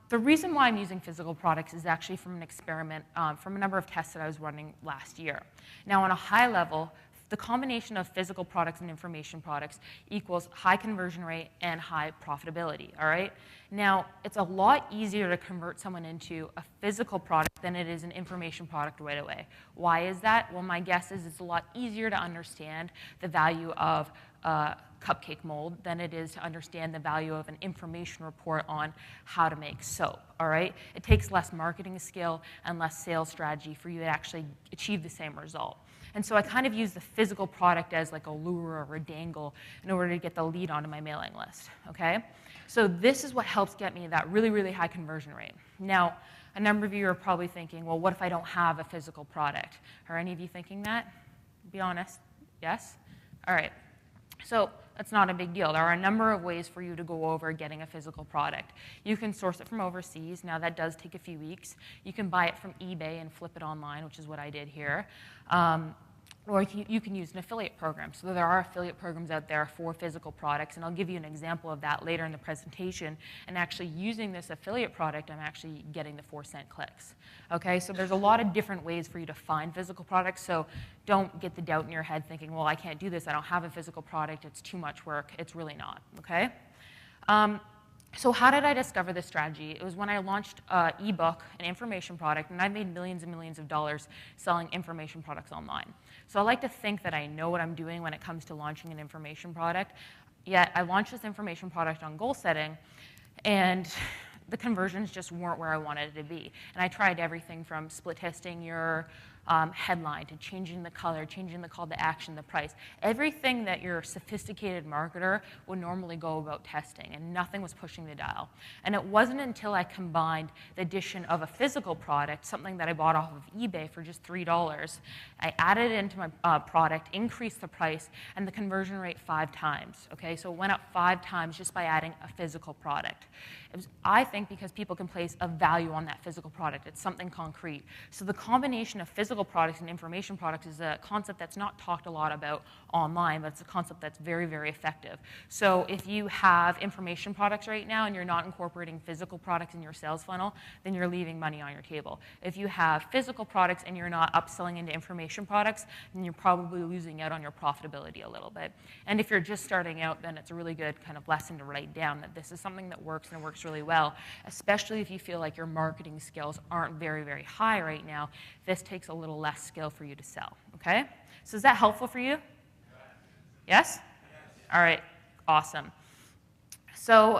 the reason why I'm using physical products is actually from an experiment, from a number of tests that I was running last year. Now, on a high level, the combination of physical products and information products equals high conversion rate and high profitability, all right? Now, it's a lot easier to convert someone into a physical product than it is an information product right away. Why is that? Well, my guess is it's a lot easier to understand the value of cupcake mold than it is to understand the value of an information report on how to make soap, all right? It takes less marketing skill and less sales strategy for you to actually achieve the same result. And so I kind of use the physical product as like a lure or a dangle in order to get the lead onto my mailing list, okay? So this is what helps get me that really, really high conversion rate. Now, a number of you are probably thinking, well, what if I don't have a physical product? Are any of you thinking that? Be honest. Yes? All right. So that's not a big deal. There are a number of ways for you to go over getting a physical product. You can source it from overseas. Now, that does take a few weeks. You can buy it from eBay and flip it online, which is what I did here. Or you can use an affiliate program. So there are affiliate programs out there for physical products, and I'll give you an example of that later in the presentation. And actually using this affiliate product, I'm actually getting the 4-cent clicks. Okay, so there's a lot of different ways for you to find physical products, so don't get the doubt in your head thinking, well, I can't do this, I don't have a physical product, it's too much work. It's really not, okay? So how did I discover this strategy? It was when I launched an ebook, an information product, and I made millions and millions of dollars selling information products online. So I like to think that I know what I'm doing when it comes to launching an information product. Yet I launched this information product on goal setting, and the conversions just weren't where I wanted it to be. And I tried everything from split testing your headline to changing the color, changing the call to action, the price. Everything that your sophisticated marketer would normally go about testing, and nothing was pushing the dial. And it wasn't until I combined the addition of a physical product, something that I bought off of eBay for just $3. I added it into my product, increased the price, and the conversion rate 5 times. Okay, so it went up 5 times just by adding a physical product. It was, I think, because people can place a value on that physical product. It's something concrete. So the combination of physical products and information products is a concept that's not talked a lot about online, but it's a concept that's very, very effective. So if you have information products right now and you're not incorporating physical products in your sales funnel, then you're leaving money on your table. If you have physical products and you're not upselling into information products, then you're probably losing out on your profitability a little bit. And if you're just starting out, then it's a really good kind of lesson to write down that this is something that works and it works really well, especially if you feel like your marketing skills aren't very, very high right now. This takes a little less skill for you to sell, okay? So is that helpful for you? Yes? All right, awesome. So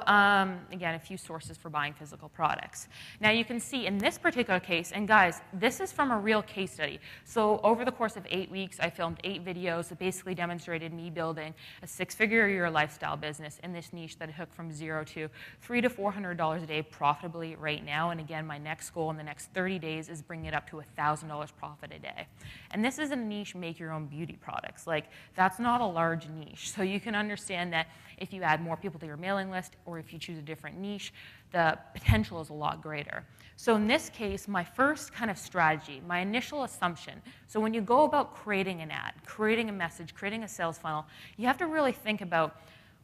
again, a few sources for buying physical products. Now you can see in this particular case, and guys, this is from a real case study. So over the course of 8 weeks, I filmed 8 videos that basically demonstrated me building a 6-figure-a-year lifestyle business in this niche that I took from zero to $300 to $400 a day profitably right now. And again, my next goal in the next 30 days is bringing it up to $1,000 profit a day. And this is a niche, make your own beauty products. Like, that's not a large niche. So you can understand that if you add more people to your mailing list or if you choose a different niche, the potential is a lot greater. So in this case, my first kind of strategy, my initial assumption, so when you go about creating an ad, creating a message, creating a sales funnel, you have to really think about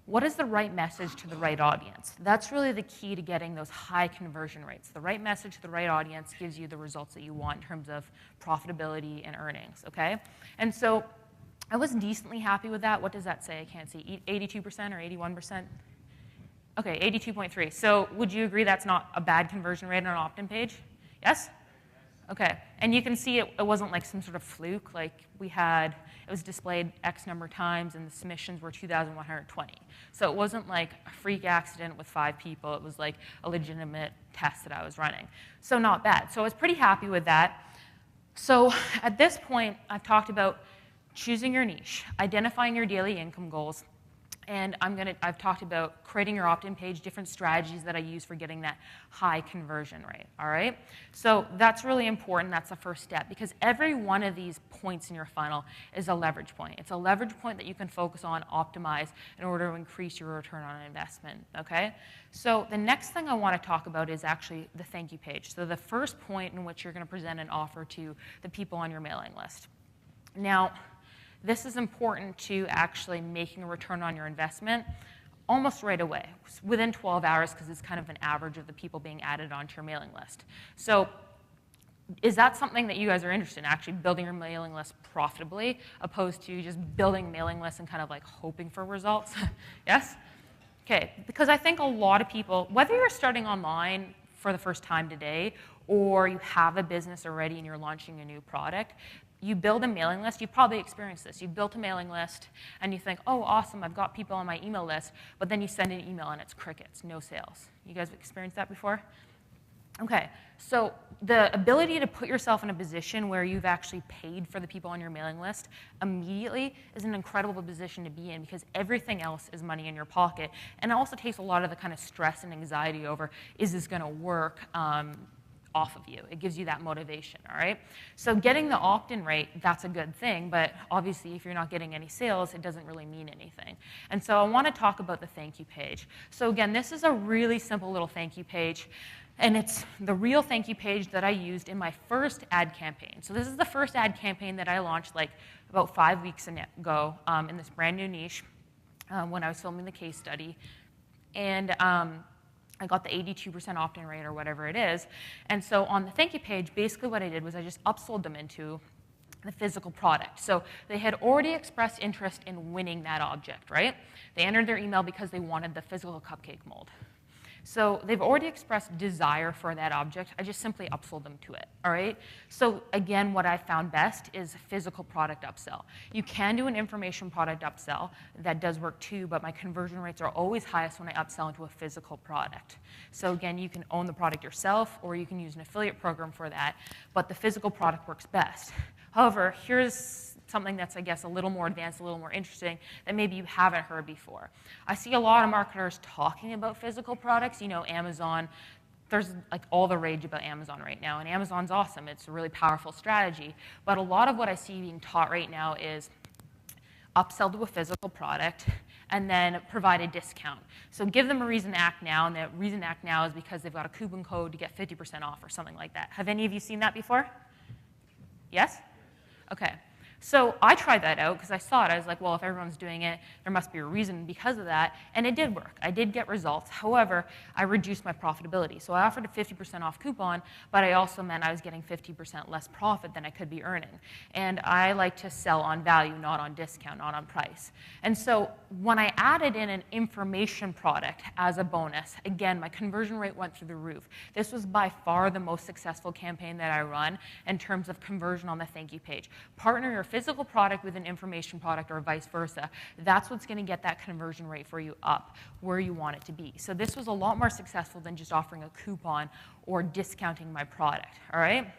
what is the right message to the right audience. That's really the key to getting those high conversion rates. The right message to the right audience gives you the results that you want in terms of profitability and earnings, okay? And so I was decently happy with that. What does that say? I can't see. 82% or 81%? Okay, 82.3. So would you agree that's not a bad conversion rate on an opt-in page? Yes? Okay, and you can see it wasn't like some sort of fluke. Like it was displayed X number of times and the submissions were 2,120. So it wasn't like a freak accident with 5 people. It was like a legitimate test that I was running. So not bad. So I was pretty happy with that. So at this point, I've talked about choosing your niche, identifying your daily income goals, and I've talked about creating your opt-in page, different strategies that I use for getting that high conversion rate, all right? So that's really important. That's the first step because every one of these points in your funnel is a leverage point. It's a leverage point that you can focus on, optimize in order to increase your return on investment, okay? So the next thing I want to talk about is actually the thank you page. So the first point in which you're going to present an offer to the people on your mailing list. Now, this is important to actually making a return on your investment almost right away, within 12 hours, because it's kind of an average of the people being added onto your mailing list. So is that something that you guys are interested in, actually building your mailing list profitably, opposed to just building mailing lists and kind of like hoping for results? Yes? Okay, because I think a lot of people, whether you're starting online for the first time today, or you have a business already and you're launching a new product, you build a mailing list, you've probably experienced this. You built a mailing list and you think, oh, awesome, I've got people on my email list, but then you send an email and it's crickets, no sales. You guys have experienced that before? Okay, so the ability to put yourself in a position where you've actually paid for the people on your mailing list immediately is an incredible position to be in because everything else is money in your pocket. And it also takes a lot of the kind of stress and anxiety over, is this gonna work? Off of you. It gives you that motivation, all right? So getting the opt-in rate, that's a good thing, but obviously if you're not getting any sales, it doesn't really mean anything. And so I want to talk about the thank you page. So again, this is a really simple little thank you page, and it's the real thank you page that I used in my first ad campaign. So this is the first ad campaign that I launched like about 5 weeks ago in this brand new niche when I was filming the case study. And I got the 82% opt-in rate or whatever it is. And so on the thank you page, basically what I did was I just upsold them into the physical product. So they had already expressed interest in winning that object, right? They entered their email because they wanted the physical cupcake mold. So they've already expressed desire for that object. I just simply upsold them to it, all right? So again, what I found best is physical product upsell. You can do an information product upsell. That does work too, but my conversion rates are always highest when I upsell into a physical product. So again, you can own the product yourself, or you can use an affiliate program for that, but the physical product works best. However, here's something that's, I guess, a little more advanced, a little more interesting that maybe you haven't heard before. I see a lot of marketers talking about physical products. You know, Amazon, there's like all the rage about Amazon right now, and Amazon's awesome. It's a really powerful strategy. But a lot of what I see being taught right now is upsell to a physical product and then provide a discount. So give them a reason to act now, and the reason to act now is because they've got a coupon code to get 50% off or something like that. Have any of you seen that before? Yes? Okay. So I tried that out because I saw it. I was like, well, if everyone's doing it, there must be a reason because of that. And it did work. I did get results. However, I reduced my profitability. So I offered a 50% off coupon, but I also meant I was getting 50% less profit than I could be earning. And I like to sell on value, not on discount, not on price. And so when I added in an information product as a bonus, again, my conversion rate went through the roof. This was by far the most successful campaign that I run in terms of conversion on the thank you page. Partner your physical product with an information product or vice versa. That's what's going to get that conversion rate for you up where you want it to be. So this was a lot more successful than just offering a coupon or discounting my product, all right?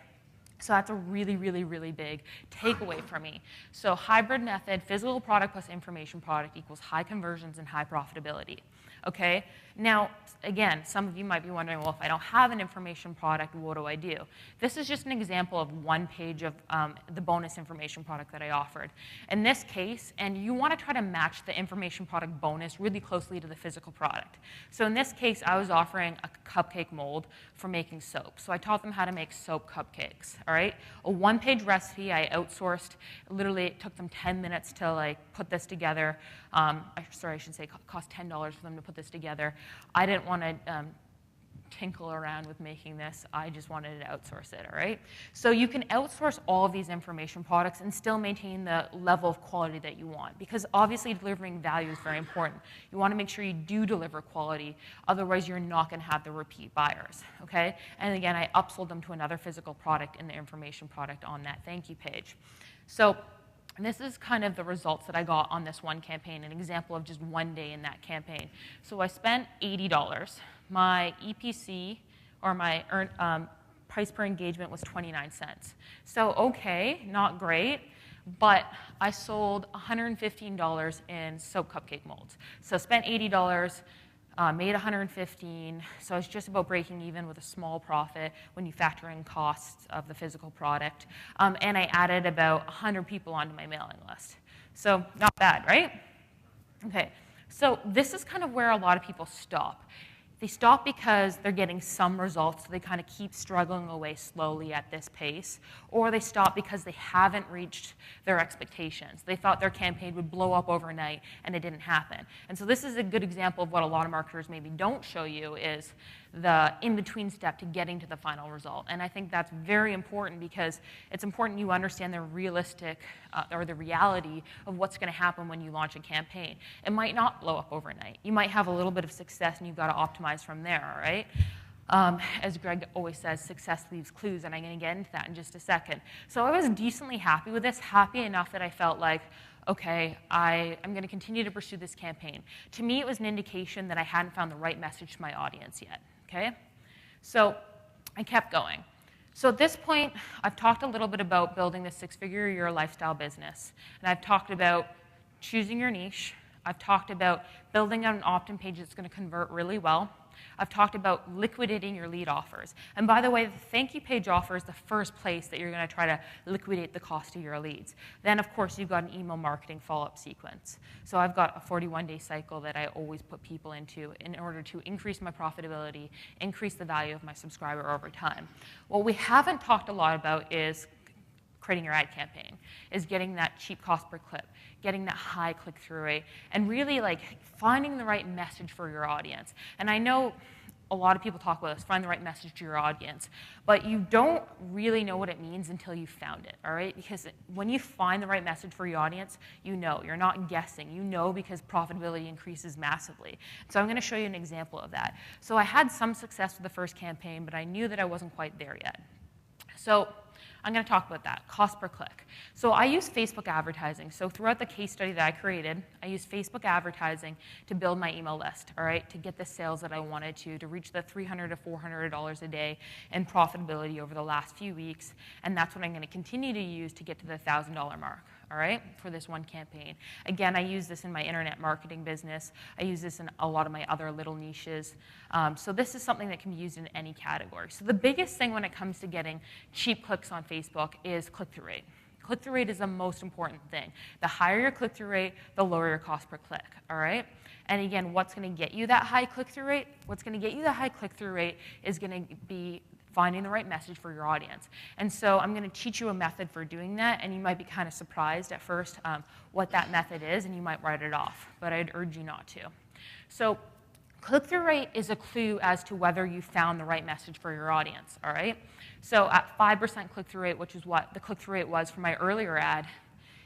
So that's a really, really, really big takeaway for me. So hybrid method, physical product plus information product equals high conversions and high profitability. Okay? Now, again, some of you might be wondering, well, if I don't have an information product, what do I do? This is just an example of one page of the bonus information product that I offered. In this case, and you want to try to match the information product bonus really closely to the physical product. So in this case, I was offering a cupcake mold for making soap. So I taught them how to make soap cupcakes, all right? A one-page recipe I outsourced. Literally, it took them 10 minutes to like put this together. Sorry, I should say it cost $10 for them to put this together. I didn't want to tinkle around with making this. I just wanted to outsource it, all right? So you can outsource all of these information products and still maintain the level of quality that you want, because obviously delivering value is very important. You want to make sure you do deliver quality, otherwise you're not going to have the repeat buyers, okay? And again, I upsold them to another physical product in the information product on that thank you page. So this is kind of the results that I got on this one campaign, an example of just one day in that campaign. So I spent $80. My EPC, or my price per engagement, was 29 cents. So okay, not great, but I sold $115 in soap cupcake molds. So spent $80, made $115, so I was just about breaking even with a small profit when you factor in costs of the physical product. And I added about 100 people onto my mailing list. So not bad, right? Okay, so this is kind of where a lot of people stop. They stop because they're getting some results, so they kind of keep struggling away slowly at this pace, or they stop because they haven't reached their expectations. They thought their campaign would blow up overnight, and it didn't happen. And so this is a good example of what a lot of marketers maybe don't show you is the in-between step to getting to the final result. And I think that's very important because it's important you understand the realistic or the reality of what's going to happen when you launch a campaign. It might not blow up overnight. You might have a little bit of success and you've got to optimize from there, all right? As Greg always says, success leaves clues, and I'm going to get into that in just a second. So I was decently happy with this, happy enough that I felt like, okay, I'm going to continue to pursue this campaign. To me, it was an indication that I hadn't found the right message to my audience yet. Okay? So I kept going. So at this point, I've talked a little bit about building the six-figure-a-year lifestyle business. And I've talked about choosing your niche. I've talked about building out an opt-in page that's going to convert really well. I've talked about liquidating your lead offers. And by the way, the thank you page offer is the first place that you're going to try to liquidate the cost of your leads. Then, of course, you've got an email marketing follow-up sequence. So I've got a 41-day cycle that I always put people into in order to increase my profitability, increase the value of my subscriber over time. What we haven't talked a lot about is creating your ad campaign, is getting that cheap cost per click, getting that high click-through rate, and really like finding the right message for your audience. And I know a lot of people talk about this, find the right message to your audience. But you don't really know what it means until you've found it, all right? Because when you find the right message for your audience, you know. You're not guessing. You know because profitability increases massively. So I'm going to show you an example of that. So I had some success with the first campaign, but I knew that I wasn't quite there yet. So I'm going to talk about that, cost per click. So I use Facebook advertising. So throughout the case study that I created, I used Facebook advertising to build my email list, all right, to get the sales that I wanted to reach the $300 to $400 a day in profitability over the last few weeks. And that's what I'm going to continue to use to get to the $1,000 mark, all right, for this one campaign. Again, I use this in my internet marketing business. I use this in a lot of my other little niches. So this is something that can be used in any category. So the biggest thing when it comes to getting cheap clicks on Facebook is click-through rate. Click-through rate is the most important thing. The higher your click-through rate, the lower your cost per click, all right? And again, what's going to get you that high click-through rate? What's going to get you that high click-through rate is going to be finding the right message for your audience. And so I'm going to teach you a method for doing that, and you might be kind of surprised at first what that method is, and you might write it off, but I'd urge you not to. So click-through rate is a clue as to whether you found the right message for your audience, all right? So at 5% click-through rate, which is what the click-through rate was for my earlier ad,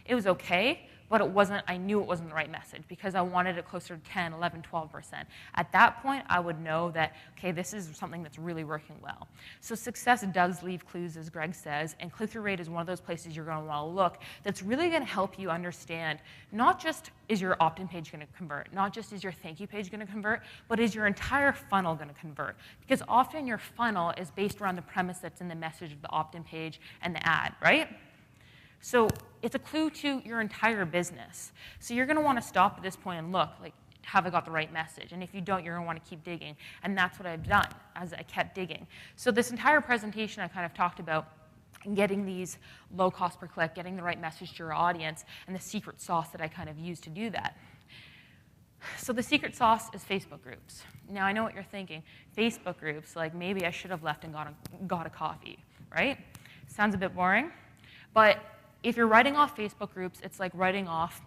it was okay, but it wasn't, I knew it wasn't the right message because I wanted it closer to 10, 11, 12%. At that point, I would know that, okay, this is something that's really working well. So success does leave clues, as Greg says, and click-through rate is one of those places you're going to want to look that's really going to help you understand not just is your opt-in page going to convert, not just is your thank you page going to convert, but is your entire funnel going to convert? Because often your funnel is based around the premise that's in the message of the opt-in page and the ad, right? So it's a clue to your entire business. So you're going to want to stop at this point and look, like, have I got the right message? And if you don't, you're going to want to keep digging. And that's what I've done as I kept digging. So this entire presentation I kind of talked about getting these low cost per click, getting the right message to your audience, and the secret sauce that I kind of use to do that. So the secret sauce is Facebook groups. Now I know what you're thinking. Facebook groups, like maybe I should have left and got a coffee, right? Sounds a bit boring, but if you're writing off Facebook groups, it's like writing off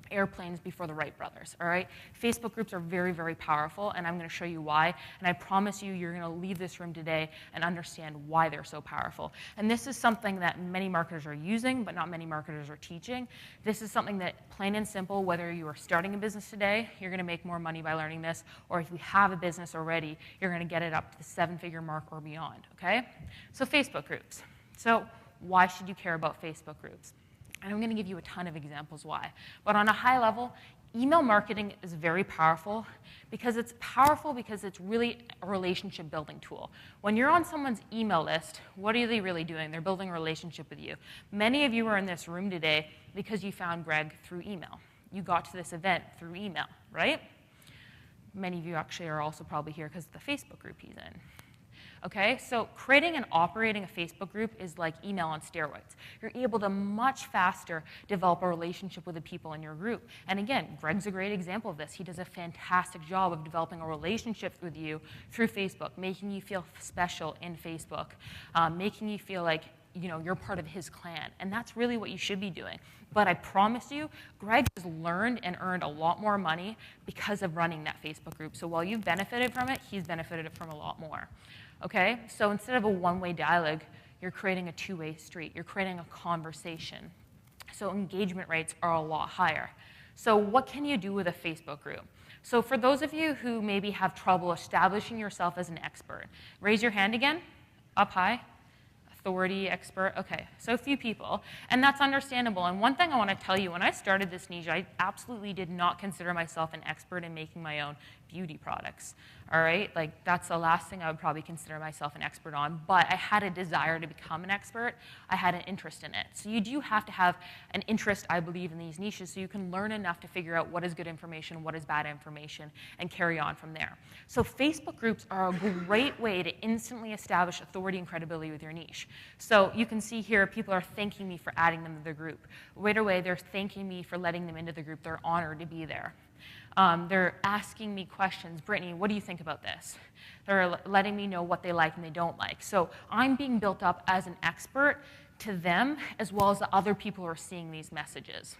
airplanes before the Wright brothers, all right? Facebook groups are very, very powerful, and I'm going to show you why. And I promise you, you're going to leave this room today and understand why they're so powerful. And this is something that many marketers are using, but not many marketers are teaching. This is something that, plain and simple, whether you are starting a business today, you're going to make more money by learning this, or if you have a business already, you're going to get it up to the 7-figure mark or beyond, okay? So Facebook groups. So why should you care about Facebook groups? And I'm going to give you a ton of examples why. But on a high level, email marketing is very powerful because it's really a relationship building tool. When you're on someone's email list, what are they really doing? They're building a relationship with you. Many of you are in this room today because you found Greg through email. You got to this event through email, right? Many of you actually are also probably here because of the Facebook group he's in. Okay, so creating and operating a Facebook group is like email on steroids. You're able to much faster develop a relationship with the people in your group. And again, Greg's a great example of this. He does a fantastic job of developing a relationship with you through Facebook, making you feel special in Facebook, making you feel like you're part of his clan. And that's really what you should be doing. But I promise you, Greg has learned and earned a lot more money because of running that Facebook group. So while you've benefited from it, he's benefited from a lot more. Okay, so instead of a one-way dialogue, you're creating a two-way street. You're creating a conversation. So engagement rates are a lot higher. So what can you do with a Facebook group? So for those of you who maybe have trouble establishing yourself as an expert, raise your hand again, up high. Authority, expert, okay, so a few people, and that's understandable. And one thing I want to tell you, when I started this niche, I absolutely did not consider myself an expert in making my own beauty products, all right? Like, that's the last thing I would probably consider myself an expert on, but I had a desire to become an expert. I had an interest in it. So you do have to have an interest, I believe, in these niches so you can learn enough to figure out what is good information, what is bad information, and carry on from there. So Facebook groups are a great way to instantly establish authority and credibility with your niche. So you can see here, people are thanking me for adding them to the group. Right away, they're thanking me for letting them into the group. They're honored to be there. They're asking me questions. Brittany, what do you think about this? They're letting me know what they like and they don't like. So I'm being built up as an expert to them as well as the other people who are seeing these messages.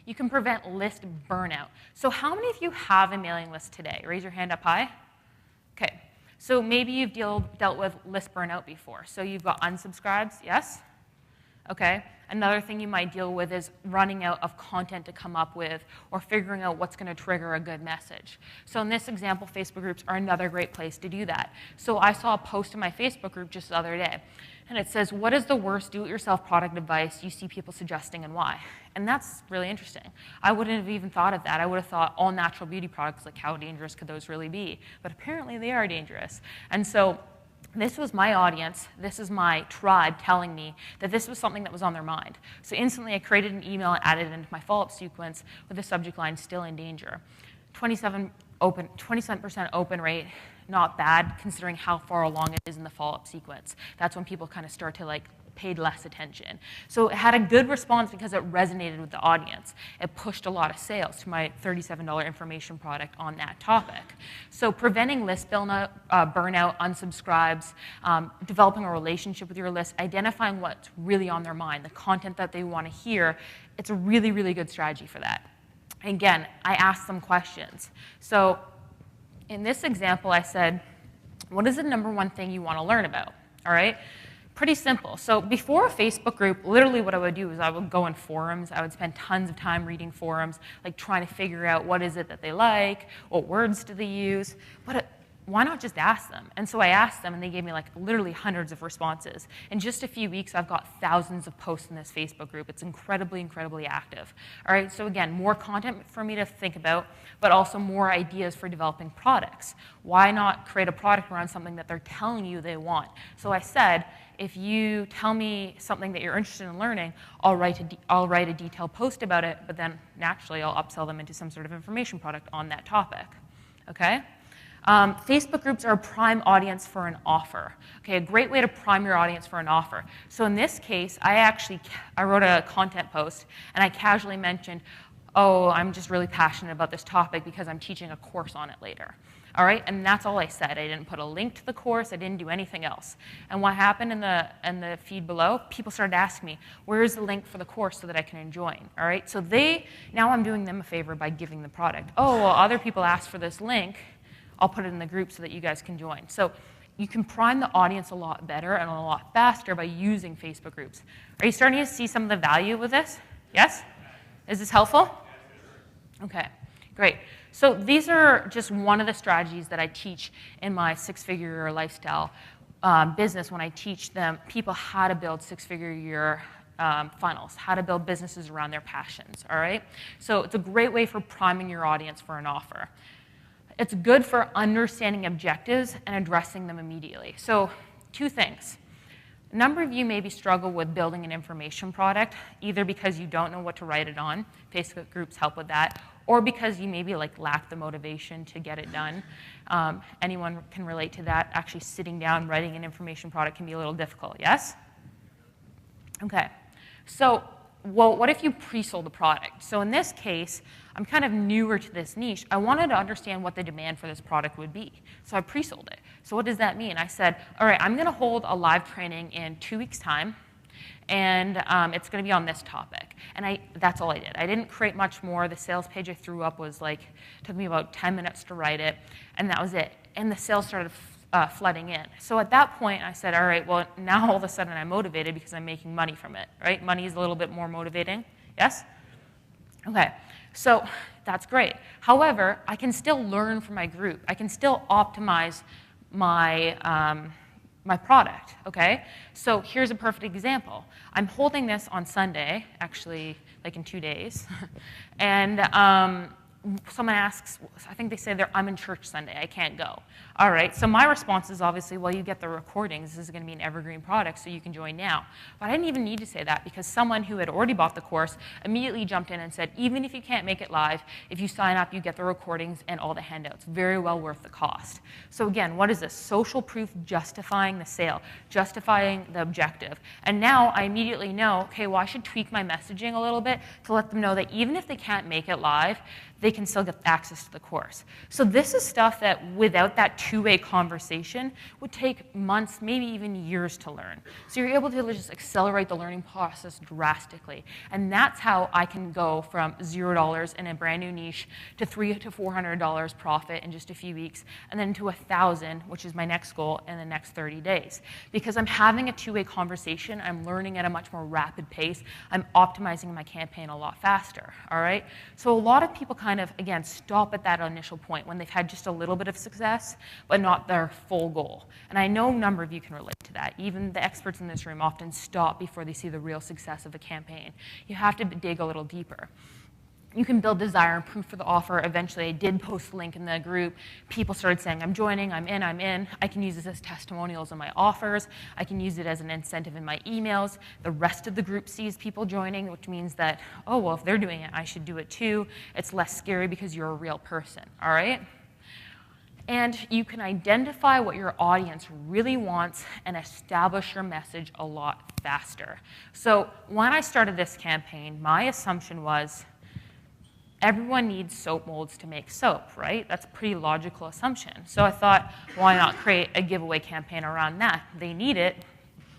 You can prevent list burnout. So how many of you have a mailing list today? Raise your hand up high. Okay, So maybe you've dealt with list burnout before. So you've got unsubscribes, yes? Okay. Another thing you might deal with is running out of content to come up with or figuring out what's going to trigger a good message. So in this example, Facebook groups are another great place to do that. So I saw a post in my Facebook group just the other day, and it says, what is the worst do-it-yourself product advice you see people suggesting and why? And that's really interesting. I wouldn't have even thought of that. I would have thought all natural beauty products, like how dangerous could those really be? But apparently they are dangerous. And so this was my audience, this is my tribe telling me that this was something that was on their mind. So instantly I created an email and added it into my follow-up sequence with the subject line, still in danger. 27% open rate, not bad considering how far along it is in the follow-up sequence. That's when people kind of start to paid less attention. So it had a good response because it resonated with the audience. It pushed a lot of sales to my $37 information product on that topic. So preventing list burnout, unsubscribes, developing a relationship with your list, identifying what's really on their mind, the content that they want to hear, it's a really, really good strategy for that. Again, I asked them questions. So in this example, I said, what is the number one thing you want to learn about? All right? Pretty simple. So before a Facebook group, literally what I would do is I would go in forums. I would spend tons of time reading forums, trying to figure out what is it that they like, what words do they use. But why not just ask them? And so I asked them, and they gave me literally hundreds of responses. In just a few weeks, I've got thousands of posts in this Facebook group. It's incredibly, incredibly active. All right, so again, more content for me to think about, but also more ideas for developing products. Why not create a product around something that they're telling you they want? So I said, if you tell me something that you're interested in learning, I'll write a detailed post about it, but then naturally I'll upsell them into some sort of information product on that topic, okay? Facebook groups are a prime audience for an offer. Okay, a great way to prime your audience for an offer. So in this case, I wrote a content post, and I casually mentioned, oh, I'm just really passionate about this topic because I'm teaching a course on it later. All right, and that's all I said. I didn't put a link to the course. I didn't do anything else. And what happened in the feed below, people started asking me, where's the link for the course so that I can join? All right, so now I'm doing them a favor by giving the product. Oh, well, other people asked for this link. I'll put it in the group so that you guys can join. So you can prime the audience a lot better and a lot faster by using Facebook groups. Are you starting to see some of the value with this? Yes? Is this helpful? Okay, great. So these are just one of the strategies that I teach in my six-figure lifestyle business when I teach people how to build six-figure year funnels, how to build businesses around their passions, all right? So it's a great way for priming your audience for an offer. It's good for understanding objectives and addressing them immediately. So 2 things. A number of you maybe struggle with building an information product, either because you don't know what to write it on, Facebook groups help with that, or because you maybe lack the motivation to get it done. Anyone can relate to that. Actually sitting down, writing an information product can be a little difficult, yes? Okay, so what if you pre-sold the product? So in this case, I'm kind of newer to this niche. I wanted to understand what the demand for this product would be. So I pre-sold it. So what does that mean? I said, all right, I'm going to hold a live training in 2 weeks' time, and it's going to be on this topic. And that's all I did. I didn't create much more. The sales page I threw up took me about 10 minutes to write it, and that was it. And the sales started flooding in. So at that point, I said, all right, well, now all of a sudden I'm motivated because I'm making money from it, right? Money is a little bit more motivating, yes? Okay, so that's great. However, I can still learn from my group. I can still optimize my product, okay? So here's a perfect example. I'm holding this on Sunday, actually in 2 days, and someone asks, I think they say I'm in church Sunday, I can't go. All right, so my response is obviously, well, you get the recordings. This is going to be an evergreen product, so you can join now. But I didn't even need to say that because someone who had already bought the course immediately jumped in and said, even if you can't make it live, if you sign up, you get the recordings and all the handouts. Very well worth the cost. So again, what is this? Social proof justifying the sale, justifying the objective. And now I immediately know, okay, well, I should tweak my messaging a little bit to let them know that even if they can't make it live, they can still get access to the course. So this is stuff that without that two-way conversation would take months, maybe even years to learn. So you're able to just accelerate the learning process drastically. And that's how I can go from $0 in a brand new niche to $300 to $400 profit in just a few weeks, and then to $1,000, which is my next goal, in the next 30 days. Because I'm having a two-way conversation, I'm learning at a much more rapid pace, I'm optimizing my campaign a lot faster, all right? So a lot of people kind of, again, stop at that initial point when they've had just a little bit of success, but not their full goal. And I know a number of you can relate to that. Even the experts in this room often stop before they see the real success of a campaign. You have to dig a little deeper. You can build desire and proof for the offer. Eventually, I did post a link in the group. People started saying, I'm joining, I'm in, I'm in. I can use this as testimonials in my offers. I can use it as an incentive in my emails. The rest of the group sees people joining, which means that, oh, well, if they're doing it, I should do it too. It's less scary because you're a real person, all right? And you can identify what your audience really wants and establish your message a lot faster. So when I started this campaign, my assumption was, everyone needs soap molds to make soap, right? That's a pretty logical assumption. So I thought, why not create a giveaway campaign around that? They need it,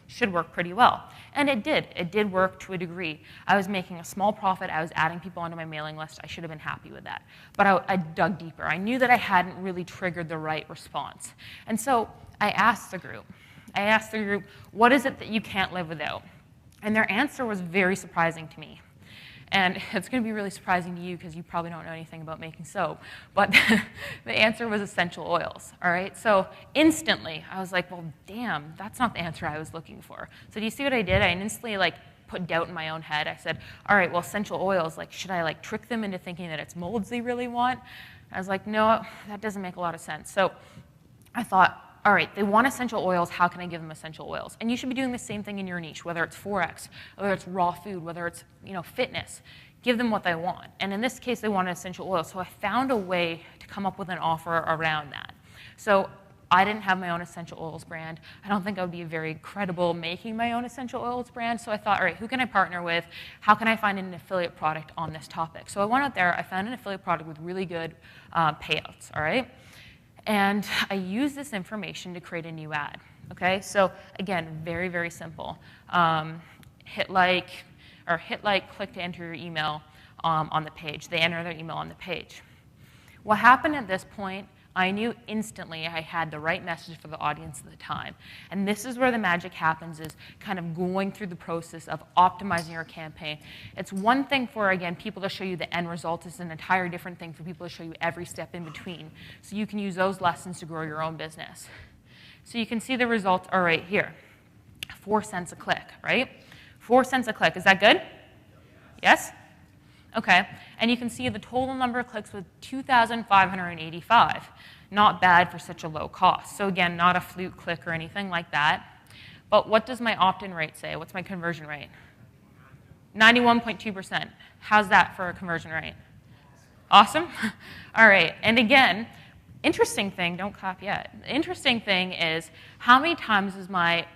should work pretty well. And it did. It did work to a degree. I was making a small profit. I was adding people onto my mailing list. I should have been happy with that. But I dug deeper. I knew that I hadn't really triggered the right response. And so I asked the group, what is it that you can't live without? And their answer was very surprising to me. And it's going to be really surprising to you because you probably don't know anything about making soap. But the answer was essential oils, all right? So instantly, I was like, well, damn, that's not the answer I was looking for. So do you see what I did? I instantly put doubt in my own head. I said, all right, well, essential oils, should I trick them into thinking that it's molds they really want? I was like, no, that doesn't make a lot of sense. So I thought, all right, they want essential oils, how can I give them essential oils? And you should be doing the same thing in your niche, whether it's Forex, whether it's raw food, whether it's fitness. Give them what they want. And in this case, they wanted essential oils. So I found a way to come up with an offer around that. So I didn't have my own essential oils brand. I don't think I would be very credible making my own essential oils brand. So I thought, all right, who can I partner with? How can I find an affiliate product on this topic? So I went out there, I found an affiliate product with really good payouts, all right? And I use this information to create a new ad, okay? So again, very, very simple. Hit like, click to enter your email on the page. They enter their email on the page. What happened at this point, I knew instantly I had the right message for the audience at the time. And this is where the magic happens, is kind of going through the process of optimizing your campaign. It's one thing for, again, people to show you the end result. It's an entirely different thing for people to show you every step in between. So you can use those lessons to grow your own business. So you can see the results are right here. 4 cents a click, right? 4 cents a click. Is that good? Yes? Okay, and you can see the total number of clicks was 2,585. Not bad for such a low cost. So again, not a fluke click or anything like that. But what does my opt-in rate say? What's my conversion rate? 91.2%. How's that for a conversion rate? Awesome? All right, and again, interesting thing, don't clap yet. The interesting thing is, how many times is my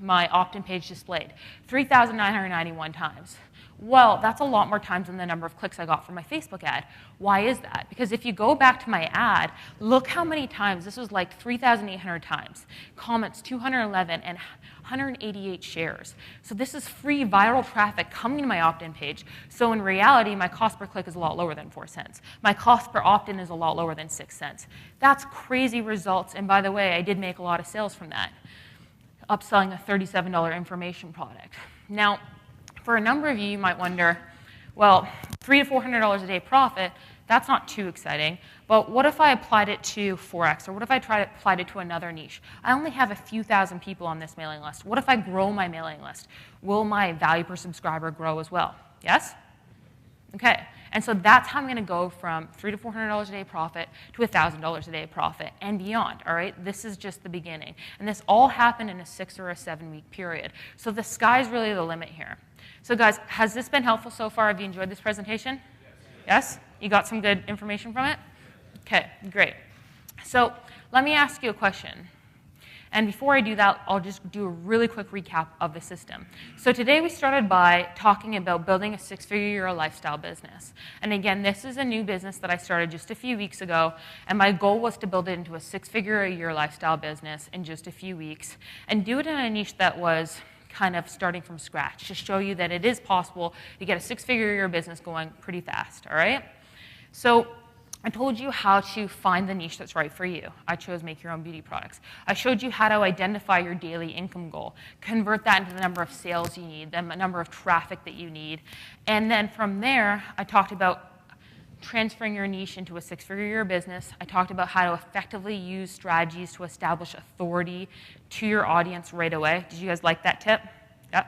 my opt-in page displayed? 3,991 times. Well, that's a lot more times than the number of clicks I got from my Facebook ad. Why is that? Because if you go back to my ad, look how many times. This was 3,800 times. Comments, 211, and 188 shares. So this is free viral traffic coming to my opt-in page. So in reality, my cost per click is a lot lower than 4 cents. My cost per opt-in is a lot lower than 6 cents. That's crazy results. And by the way, I did make a lot of sales from that, upselling a $37 information product. Now, for a number of you, you might wonder, well, $300 to $400 a day profit, that's not too exciting. But what if I applied it to Forex, or what if I applied it to another niche? I only have a few thousand people on this mailing list. What if I grow my mailing list? Will my value per subscriber grow as well? Yes? Okay, and so that's how I'm going to go from $300 to $400 a day profit to $1,000 a day profit and beyond, all right? This is just the beginning. And this all happened in a 6 or a 7 week period. So the sky's really the limit here. So guys, has this been helpful so far? Have you enjoyed this presentation? Yes? You got some good information from it? Okay, great. So let me ask you a question. And before I do that, I'll just do a really quick recap of the system. So today we started by talking about building a six-figure-a-year lifestyle business. And again, this is a new business that I started just a few weeks ago, and my goal was to build it into a six-figure-a-year lifestyle business in just a few weeks, and do it in a niche that was kind of starting from scratch, to show you that it is possible to get a six-figure-a-year business going pretty fast, all right? So I told you how to find the niche that's right for you. I chose make your own beauty products. I showed you how to identify your daily income goal, convert that into the number of sales you need, the number of traffic that you need. And then from there, I talked about transferring your niche into a six-figure-a-year business. I talked about how to effectively use strategies to establish authority to your audience right away. Did you guys like that tip? Yep.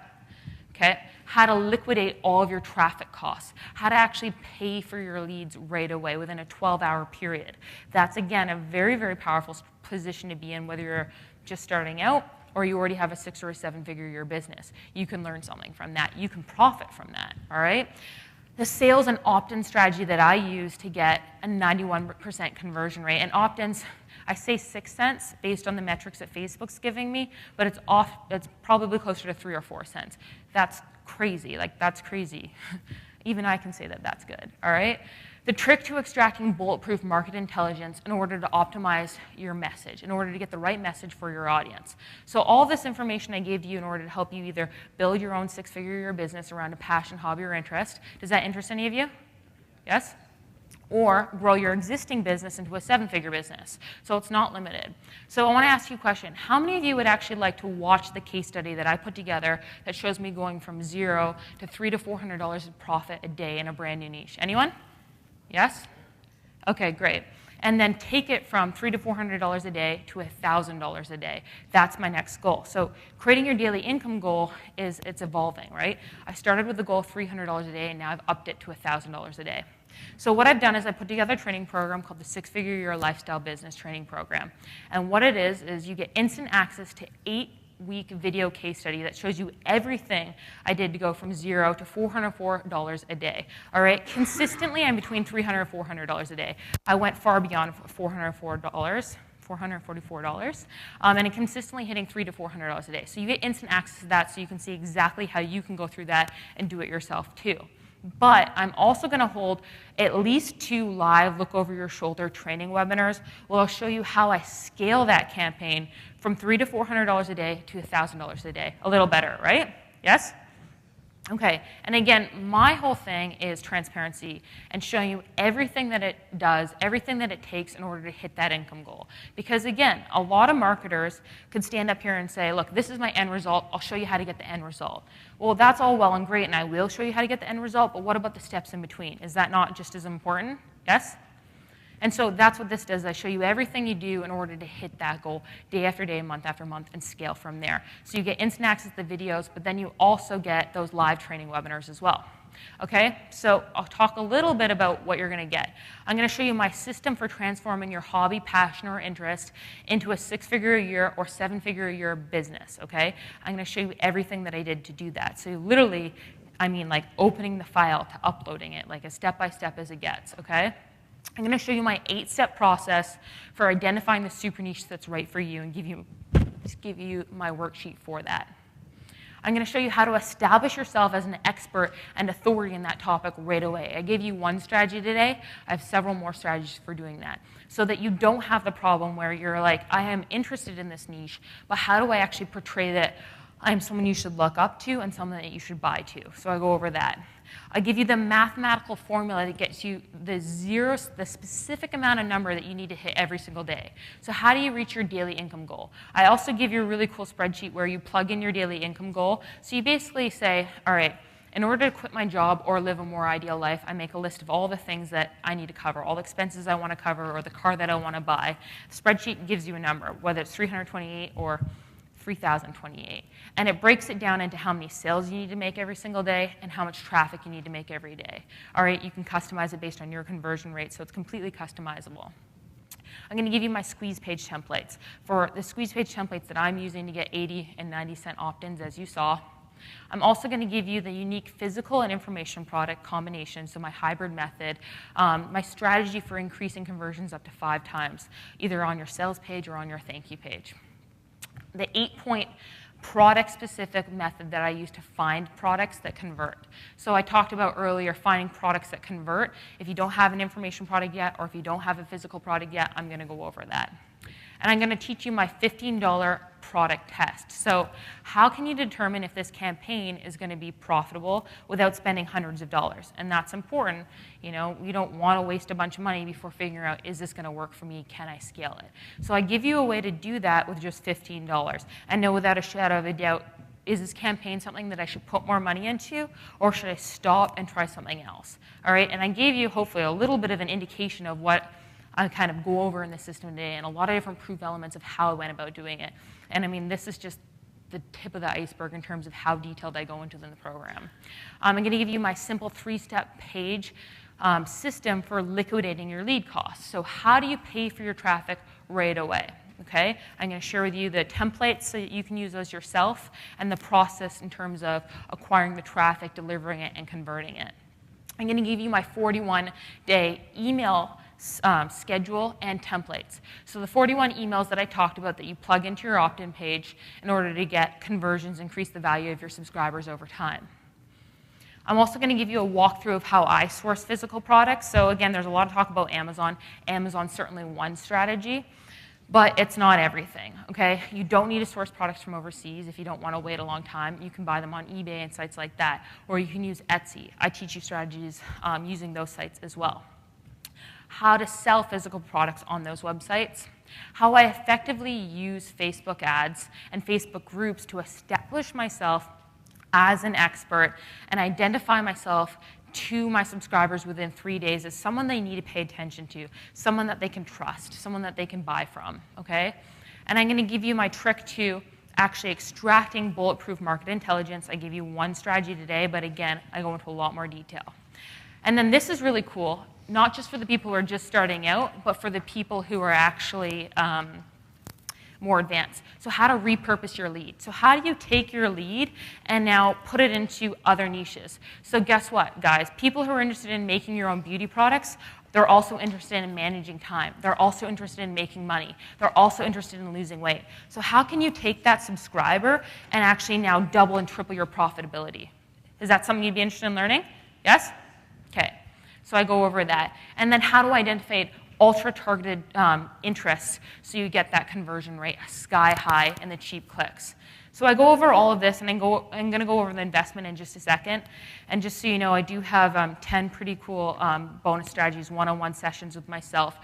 Okay. How to liquidate all of your traffic costs, how to actually pay for your leads right away within a 12-hour period. That's, again, a very, very powerful position to be in, whether you're just starting out or you already have a six or a seven-figure-a-year business. You can learn something from that. You can profit from that, all right? The sales and opt-in strategy that I use to get a 91% conversion rate, and opt-ins, I say 6 cents based on the metrics that Facebook's giving me, but it's probably closer to 3 or 4 cents. That's crazy. Like, that's crazy. Even I can say that that's good, all right? The trick to extracting bulletproof market intelligence in order to optimize your message, in order to get the right message for your audience. So all this information I gave you in order to help you either build your own six-figure-a-year business around a passion, hobby, or interest. Does that interest any of you? Yes? Or grow your existing business into a seven-figure business. So it's not limited. So I want to ask you a question. How many of you would actually like to watch the case study that I put together that shows me going from $0 to $300 to $400 in profit a day in a brand new niche? Anyone? Yes? Okay, great. And then take it from $300 to $400 a day to $1,000 a day. That's my next goal. So creating your daily income goal it's evolving, right? I started with the goal of $300 a day, and now I've upped it to $1,000 a day. So what I've done is I put together a training program called the Six-Figure-a-Year Lifestyle Business Training Program. And what it is you get instant access to 8-week video case study that shows you everything I did to go from $0 to $404 a day. All right, consistently I'm between $300 and $400 a day. I went far beyond $444, and consistently hitting $300 to $400 a day. So you get instant access to that, so you can see exactly how you can go through that and do it yourself too. But I'm also going to hold at least 2 live look-over-your-shoulder training webinars where I'll show you how I scale that campaign from $300 to $400 a day to $1,000 a day. A little better, right? Yes? Okay, and again, my whole thing is transparency and showing you everything that it does, everything that it takes in order to hit that income goal. Because again, a lot of marketers could stand up here and say, look, this is my end result, I'll show you how to get the end result. Well, that's all well and great, and I will show you how to get the end result, but what about the steps in between? Is that not just as important? Yes? And so that's what this does. I show you everything you do in order to hit that goal day after day, month after month, and scale from there. So you get instant access to the videos, but then you also get those live training webinars as well. Okay, so I'll talk a little bit about what you're going to get. I'm going to show you my system for transforming your hobby, passion, or interest into a six-figure-a-year or seven-figure-a-year business, okay? I'm going to show you everything that I did to do that. So literally, I mean like opening the file to uploading it, like as step-by-step as it gets, okay? I'm going to show you my 8-step process for identifying the super niche that's right for you and give you my worksheet for that. I'm going to show you how to establish yourself as an expert and authority in that topic right away. I gave you one strategy today. I have several more strategies for doing that so that you don't have the problem where you're like, I am interested in this niche, but how do I actually portray that I'm someone you should look up to and someone that you should buy to? So I go over that. I give you the mathematical formula that gets you the specific amount of number that you need to hit every single day. So how do you reach your daily income goal? I also give you a really cool spreadsheet where you plug in your daily income goal. So you basically say, all right, in order to quit my job or live a more ideal life, I make a list of all the things that I need to cover, all the expenses I want to cover or the car that I want to buy. The spreadsheet gives you a number, whether it's 328 or 3,028. And it breaks it down into how many sales you need to make every single day and how much traffic you need to make every day. All right, you can customize it based on your conversion rate, so it's completely customizable. I'm going to give you my squeeze page templates. For the squeeze page templates that I'm using to get 80 and 90-cent opt-ins, as you saw, I'm also going to give you the unique physical and information product combination, so my hybrid method, my strategy for increasing conversions up to 5 times, either on your sales page or on your thank you page. the 8-point product-specific method that I use to find products that convert. So I talked about earlier finding products that convert. If you don't have an information product yet, or if you don't have a physical product yet, I'm going to go over that. And I'm going to teach you my $15 product test. So how can you determine if this campaign is going to be profitable without spending hundreds of dollars? And that's important. You know, you don't want to waste a bunch of money before figuring out, is this going to work for me? Can I scale it? So I give you a way to do that with just $15 and know without a shadow of a doubt, is this campaign something that I should put more money into, or should I stop and try something else? All right, and I gave you hopefully a little bit of an indication of what I kind of go over in the system today, and a lot of different proof elements of how I went about doing it. And I mean, this is just the tip of the iceberg in terms of how detailed I go into the program. I'm going to give you my simple 3-step page system for liquidating your lead costs. So how do you pay for your traffic right away? Okay, I'm going to share with you the templates so that you can use those yourself, and the process in terms of acquiring the traffic, delivering it, and converting it. I'm going to give you my 41-day email schedule and templates. So the 41 emails that I talked about that you plug into your opt-in page in order to get conversions, increase the value of your subscribers over time. I'm also going to give you a walkthrough of how I source physical products. So again, there's a lot of talk about Amazon. Amazon's certainly one strategy, but it's not everything, okay? You don't need to source products from overseas if you don't want to wait a long time. You can buy them on eBay and sites like that, or you can use Etsy. I teach you strategies using those sites as well. How to sell physical products on those websites, how I effectively use Facebook ads and Facebook groups to establish myself as an expert and identify myself to my subscribers within 3 days as someone they need to pay attention to, someone that they can trust, someone that they can buy from, okay? And I'm going to give you my trick to actually extracting bulletproof market intelligence. I give you one strategy today, but again, I go into a lot more detail. And then this is really cool, not just for the people who are just starting out, but for the people who are actually more advanced. So how to repurpose your lead. So how do you take your lead and now put it into other niches? So guess what, guys? People who are interested in making your own beauty products, they're also interested in managing time. They're also interested in making money. They're also interested in losing weight. So how can you take that subscriber and actually now double and triple your profitability? Is that something you'd be interested in learning? Yes? Okay. So I go over that. And then how to identify ultra-targeted interests so you get that conversion rate sky high and the cheap clicks. So I go over all of this, and I'm going to go over the investment in just a second. And just so you know, I do have 10 pretty cool bonus strategies, one-on-one sessions with myself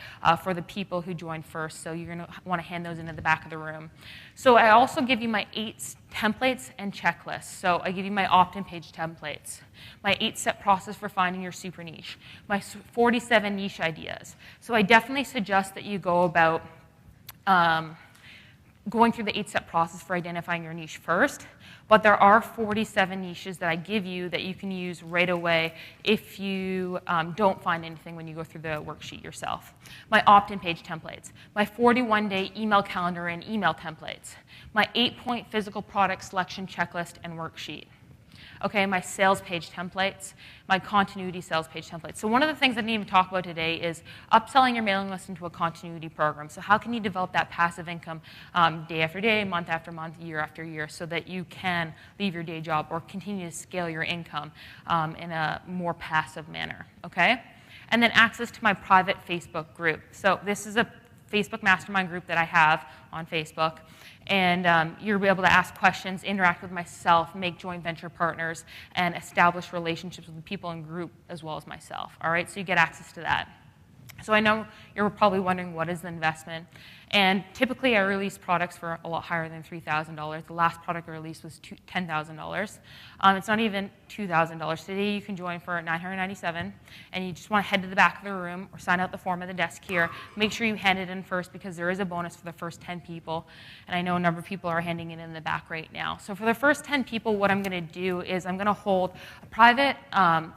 for the people who join first. So you're going to want to hand those into the back of the room. So I also give you my 8 templates and checklists. So I give you my opt-in page templates, my 8-step process for finding your super niche, my 47 niche ideas. So I definitely suggest that you go about going through the 8-step process for identifying your niche first, but there are 47 niches that I give you that you can use right away if you don't find anything when you go through the worksheet yourself. My opt-in page templates, my 41-day email calendar and email templates, my 8-point physical product selection checklist and worksheet. Okay, my sales page templates, my continuity sales page templates. So one of the things I didn't even talk about today is upselling your mailing list into a continuity program. So how can you develop that passive income day after day, month after month, year after year, so that you can leave your day job or continue to scale your income in a more passive manner, okay? And then access to my private Facebook group. So this is a Facebook mastermind group that I have on Facebook. And you'll be able to ask questions, interact with myself, make joint venture partners, and establish relationships with the people in group as well as myself. All right, so you get access to that. So I know you're probably wondering, what is the investment? And typically I release products for a lot higher than $3,000. The last product I released was $10,000. It's not even $2,000. Today you can join for $997, and you just want to head to the back of the room or sign out the form at the desk here. Make sure you hand it in first, because there is a bonus for the first 10 people. And I know a number of people are handing it in the back right now. So for the first 10 people, what I'm going to do is I'm going to hold a private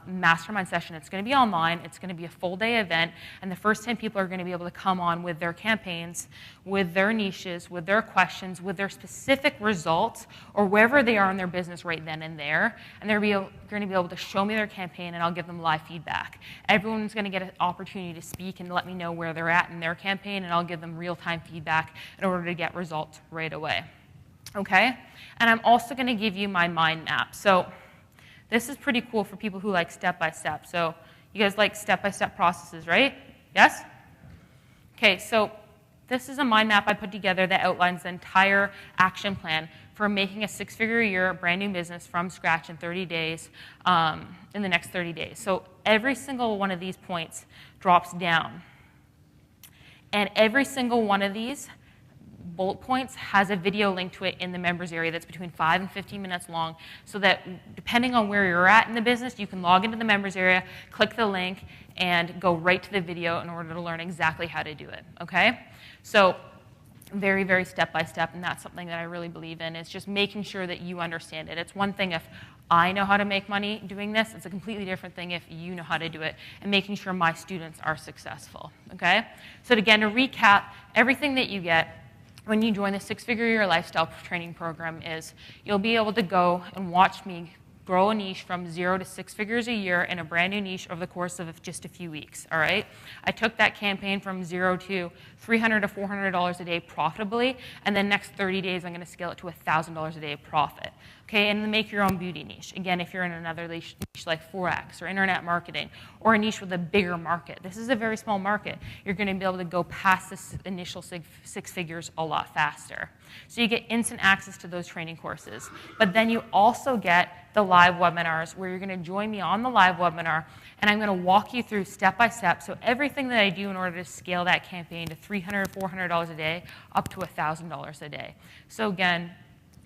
mastermind session. It's going to be online. It's going to be a full-day event. And the first 10 people are going to be able to come on with their campaigns, with their niches, with their questions, with their specific results, or wherever they are in their business right then and there. And they're going to be able to show me their campaign, and I'll give them live feedback. Everyone's going to get an opportunity to speak and let me know where they're at in their campaign, and I'll give them real-time feedback in order to get results right away. okay? And I'm also going to give you my mind map. So this is pretty cool for people who like step-by-step. So you guys like step-by-step processes, right? Yes? Okay, so this is a mind map I put together that outlines the entire action plan for making a six-figure a year brand new business from scratch in 30 days, in the next 30 days. So every single one of these points drops down. And every single one of these bullet points has a video link to it in the members area that's between 5 and 15 minutes long, so that depending on where you're at in the business, you can log into the members area, click the link, and go right to the video in order to learn exactly how to do it, okay? So very, very step-by-step, and that's something that I really believe in, is just making sure that you understand it. It's one thing if I know how to make money doing this. It's a completely different thing if you know how to do it, and making sure my students are successful, okay? So again, to recap, everything that you get when you join the Six-Figure Year Lifestyle Training Program is you'll be able to go and watch me grow a niche from 0 to 6 figures a year in a brand new niche over the course of just a few weeks, all right? I took that campaign from 0 to $300 to $400 a day profitably, and then next 30 days I'm gonna scale it to $1,000 a day profit, okay? And then make your own beauty niche. Again, if you're in another niche like Forex or internet marketing, or a niche with a bigger market. This is a very small market. You're gonna be able to go past this initial six figures a lot faster. So you get instant access to those training courses. But then you also get the live webinars where you're gonna join me on the live webinar, and I'm gonna walk you through step by step. So everything that I do in order to scale that campaign to $300, $400 a day, up to $1,000 a day. So again,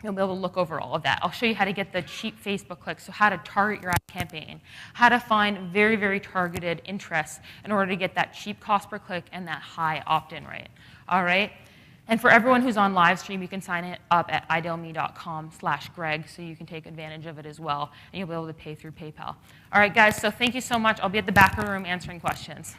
you'll be able to look over all of that. I'll show you how to get the cheap Facebook clicks, so how to target your ad campaign, how to find very, very targeted interests in order to get that cheap cost per click and that high opt-in rate, all right? And for everyone who's on live stream, you can sign it up at idelme.com/Greg, so you can take advantage of it as well, and you'll be able to pay through PayPal. All right, guys, so thank you so much. I'll be at the back of the room answering questions.